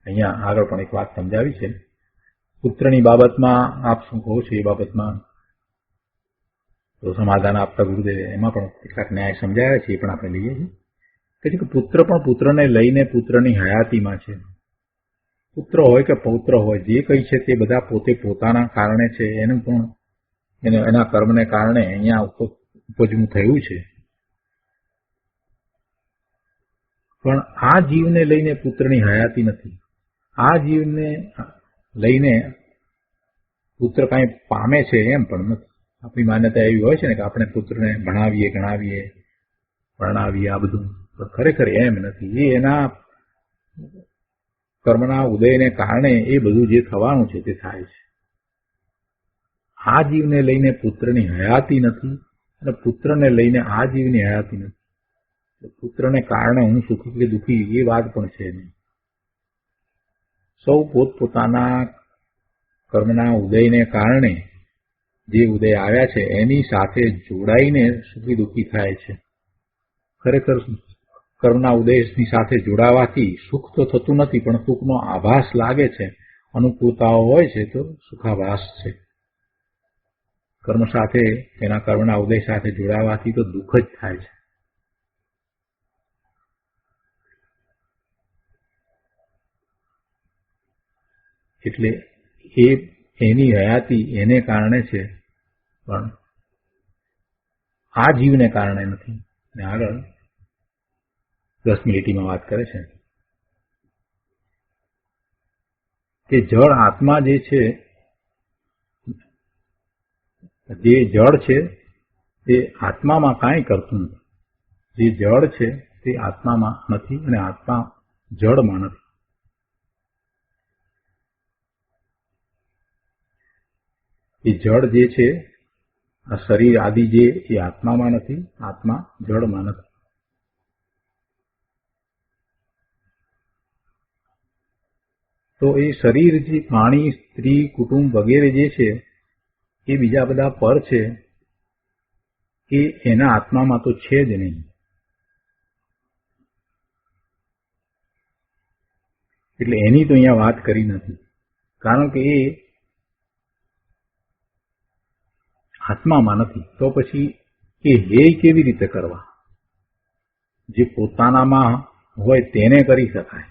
અહીંયા આગળ પણ એક વાત સમજાવી છે. પુત્રની બાબતમાં આપ શું કહો છો એ બાબતમાં તો સમાધાન આપતા ગુરુદેવે એમાં પણ કેટલાક ન્યાય સમજાવ્યા છે, એ પણ આપણે લઈએ છીએ. કે પુત્ર પણ પુત્રને લઈને પુત્રની હયાતીમાં છે. પુત્ર હોય કે પૌત્ર હોય, જે કંઈ છે તે બધા પોતે પોતાના કારણે છે. એનું પણ એના કર્મને કારણે અહીંયા ઉપજવું થયું છે. પણ આ જીવને લઈને પુત્રની હયાતી નથી. આ જીવને લઈને પુત્ર કાંઈ પામે છે એમ પણ નથી. આપણી માન્યતા એવી હોય છે ને કે આપણે પુત્રને ભણાવીએ, ગણાવીએ, પરણાવીએ, આ બધું ખરેખર એમ નથી. એ એના કર્મના ઉદયને કારણે એ બધું જે થવાનું છે તે થાય છે. આ જીવને લઈને પુત્રની હયાતી નથી, અને પુત્રને લઈને આ જીવની હયાતી નથી. પુત્રને કારણે હું સુખી કે દુઃખી એ વાત પણ છે નહીં. સૌ પોતપોતાના કર્મના ઉદયને કારણે જે ઉદય આવ્યા છે એની સાથે જોડાઈને સુખી દુઃખી થાય છે. ખરેખર કર્મના ઉદયની સાથે જોડાવાથી સુખ તો થતું નથી, પણ સુખનો આભાસ લાગે છે. અનુકૂળતાઓ હોય છે તો સુખાભાસ છે. કર્મ સાથે, એના કર્મના ઉદય સાથે જોડાવાથી તો દુઃખ જ થાય છે. એટલે એની હયાતી એને કારણે છે, પણ આ જીવને કારણે નથી. ને આગળ 10મી લીટીમાં વાત કરે છે કે જળ આત્મા જે છે, જે જળ છે તે આત્મામાં કાંઈ કરતું નથી. જે જળ છે તે આત્મામાં નથી, અને આત્મા જળમાં નથી. એ જળ જે છે, આ શરીર આદિ જે, એ આત્મામાં નથી, આત્મા જળમાં નથી. તો એ શરીર જે પાણી, સ્ત્રી, કુટુંબ વગેરે જે છે એ બીજા બધા પર છે, એ એના આત્મામાં તો છે જ નહીં. એટલે એની તો અહીંયા વાત કરી નથી, કારણ કે એ આત્મામાં નથી. તો પછી એ હેય કેવી રીતે કરવા? જે પોતાનામાં હોય તેને કરી શકાય,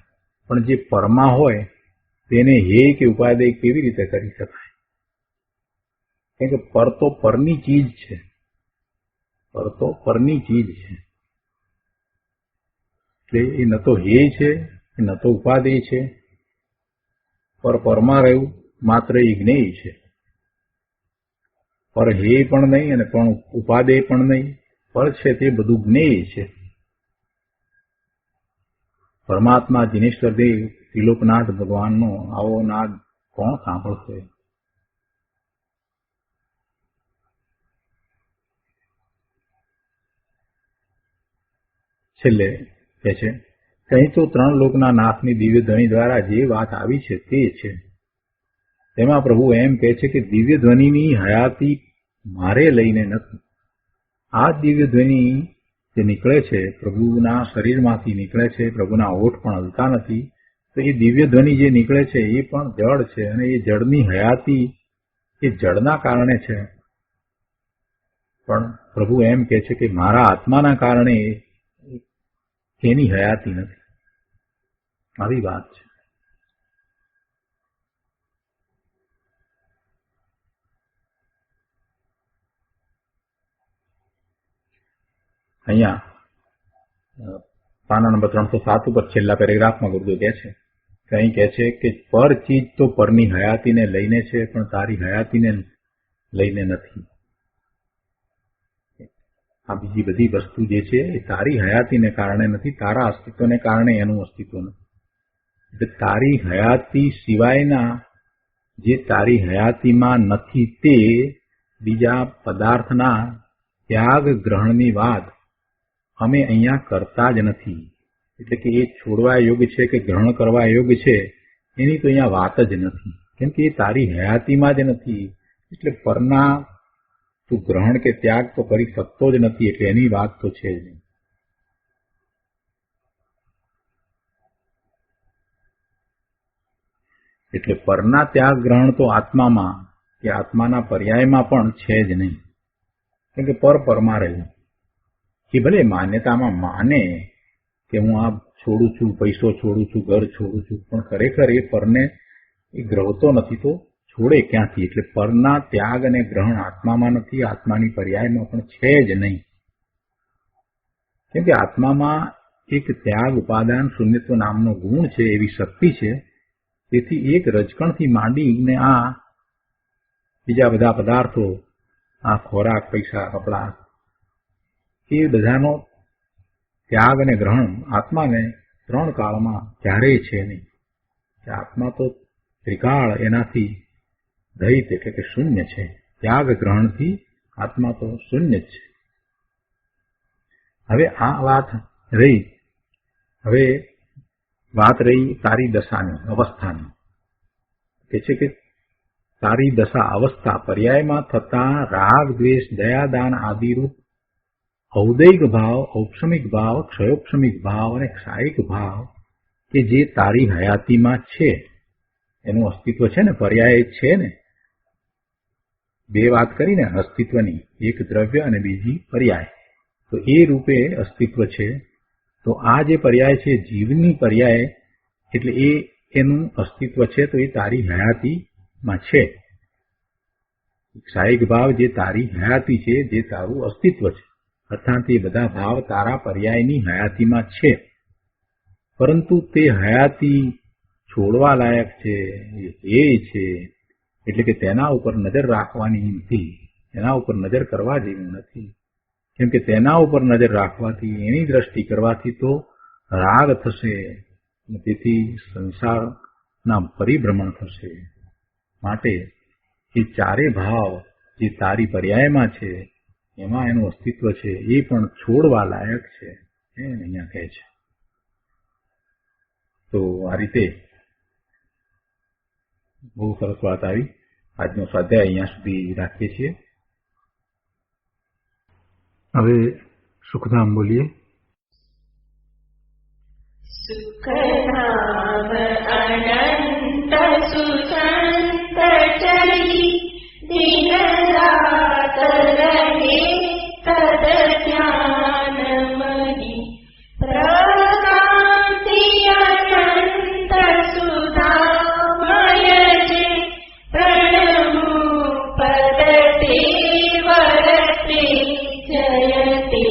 પણ જે પરમાં હોય તેને હેય કે ઉપાદેય કેવી રીતે કરી શકાય? કારણ કે પર તો પરની ચીજ છે, પર તો પરની ચીજ છે. એટલે એ ન તો હેય છે, ન તો ઉપાદેય છે. પર પરમાં રહ્યું માત્ર એ જ્ઞેય છે. પર હેય પણ નહીં અને પણ ઉપાદેય પણ નહીં. પર છે તે બધું જ્ઞેય છે. પરમાત્મા દિનેશ્વર દેવ ત્રિલોકનાથ ભગવાનનો આવો નાદ કોણ સાંભળશે? છેલ્લે કહે છે કે અહીં તો 3 લોકના નાથની દિવ્ય ધ્વનિ દ્વારા જે વાત આવી છે તે છે. તેમાં પ્રભુ એમ કહે છે કે દિવ્ય ધ્વનિની હયાતી મારે લઈને નથી. આ દિવ્ય ધ્વનિ જે નીકળે છે પ્રભુના શરીરમાંથી નીકળે છે, પ્રભુના ઓઠ પણ હલતા નથી, તો એ દિવ્ય ધ્વનિ જે નીકળે છે એ પણ જળ છે અને એ જળની હયાતી એ જળના કારણે છે. પણ પ્રભુ એમ કહે છે કે મારા આત્માના કારણે એની હયાતી નથી. આવી વાત છે. અહીંયા પાના નંબર 307 ઉપર છેલ્લા પેરેગ્રાફમાં ગુરુદેવ કહે છે કે અહીં કહે છે કે પર ચીજ તો પરની હયાતીને લઈને છે પણ તારી હયાતીને લઈને નથી. આ બીજી બધી વસ્તુ જે છે એ તારી હયાતીને કારણે નથી, તારા અસ્તિત્વને કારણે એનું અસ્તિત્વ નથી. એટલે તારી હયાતી સિવાયના જે તારી હયાતીમાં નથી તે બીજા પદાર્થના ત્યાગ ગ્રહણની વાત અમે અહીંયા કરતા જ નથી. એટલે કે એ છોડવા યોગ્ય છે કે ગ્રહણ કરવા યોગ્ય છે એની તો અહીંયા વાત જ નથી, કેમ કે એ તારી હયાતીમાં જ નથી. એટલે પરના તું ગ્રહણ કે ત્યાગ તો કરી શકતો જ નથી, એટલે એની વાત તો છે જ નહીં. એટલે પરના ત્યાગ ગ્રહણ તો આત્મામાં કે આત્માના પર્યાયમાં પણ છે જ નહીં, કેમ કે પર રહ્યું. એ ભલે માન્યતામાં માને કે હું આ છોડું છું, પૈસો છોડું છું, ઘર છોડું છું, પણ ખરેખર એ પરને એ ગ્રહતો નથી તો છોડે ક્યાંથી? એટલે પરના ત્યાગ અને ગ્રહણ આત્મામાં નથી, આત્માની પર્યાયમાં પણ છે જ નહીં. કેમ કે આત્મામાં એક ત્યાગ ઉપાદાન શૂન્યત્વ નામનો ગુણ છે, એવી શક્તિ છે. તેથી એક રજકણથી માંડીને આ બીજા બધા પદાર્થો, આ ખોરાક, પૈસા, કપડા, એ બધાનો ત્યાગ અને ગ્રહણ આત્માને 3 કાળમાં ક્યારેય છે નહીં. આત્મા તો ત્રિકાળ એનાથી રહિત એટલે કે શૂન્ય છે. ત્યાગ ગ્રહણથી આત્મા તો શૂન્ય જ છે. હવે આ વાત રહી. હવે વાત રહી તારી દશાની, અવસ્થાની. કે છે કે તારી દશા અવસ્થા પર્યાયમાં થતા રાગ, દ્વેષ, દયા, દાન આદિરૂપ ઔદૈક ભાવ, ઔપશમિક ભાવ, ક્ષયોપશમિક ભાવ અને ક્ષાયિક ભાવ કે જે તારી હયાતીમાં છે, એનું અસ્તિત્વ છે ને, પર્યાય છે ને. 2 વાત કરીને અસ્તિત્વની, એક દ્રવ્ય અને બીજી પર્યાય. તો એ રૂપે અસ્તિત્વ છે. તો આ જે પર્યાય છે જીવની પર્યાય, એટલે એનું અસ્તિત્વ છે, તો એ તારી હયાતીમાં છે. ક્ષાયિક ભાવ જે તારી હયાતી છે, જે તારું અસ્તિત્વ છે, અર્થાત એ બધા ભાવ તારા પર્યાયની હયાતીમાં છે. પરંતુ તે હયાતી છોડવા લાયક છે, એ છે. એટલે કે તેના ઉપર નજર રાખવાની નથી, એના ઉપર નજર કરવા જેવું નથી. કેમ કે તેના ઉપર નજર રાખવાથી, એની દ્રષ્ટિ કરવાથી તો રાગ થશે, તેથી સંસારના પરિભ્રમણ થશે. માટે એ 4 ભાવ જે તારી પર્યાયમાં છે, એમાં એનું અસ્તિત્વ છે, એ પણ છોડવા લાયક છે, એમ અહીંયા કહે છે. તો આ રીતે બહુ સરસ વાત આવી. આજનો સ્વાધ્યાય અહીંયા સુધી રાખીએ છીએ. હવે સુખધામ બોલીએ. સુખધામ અનંત સુસંત ચરી દિન રાત રહે તદ જ્ઞાન મહી પ્રકાંતિ અનંત સુધામય જે પ્રણમુ પદતે વરતે જયતે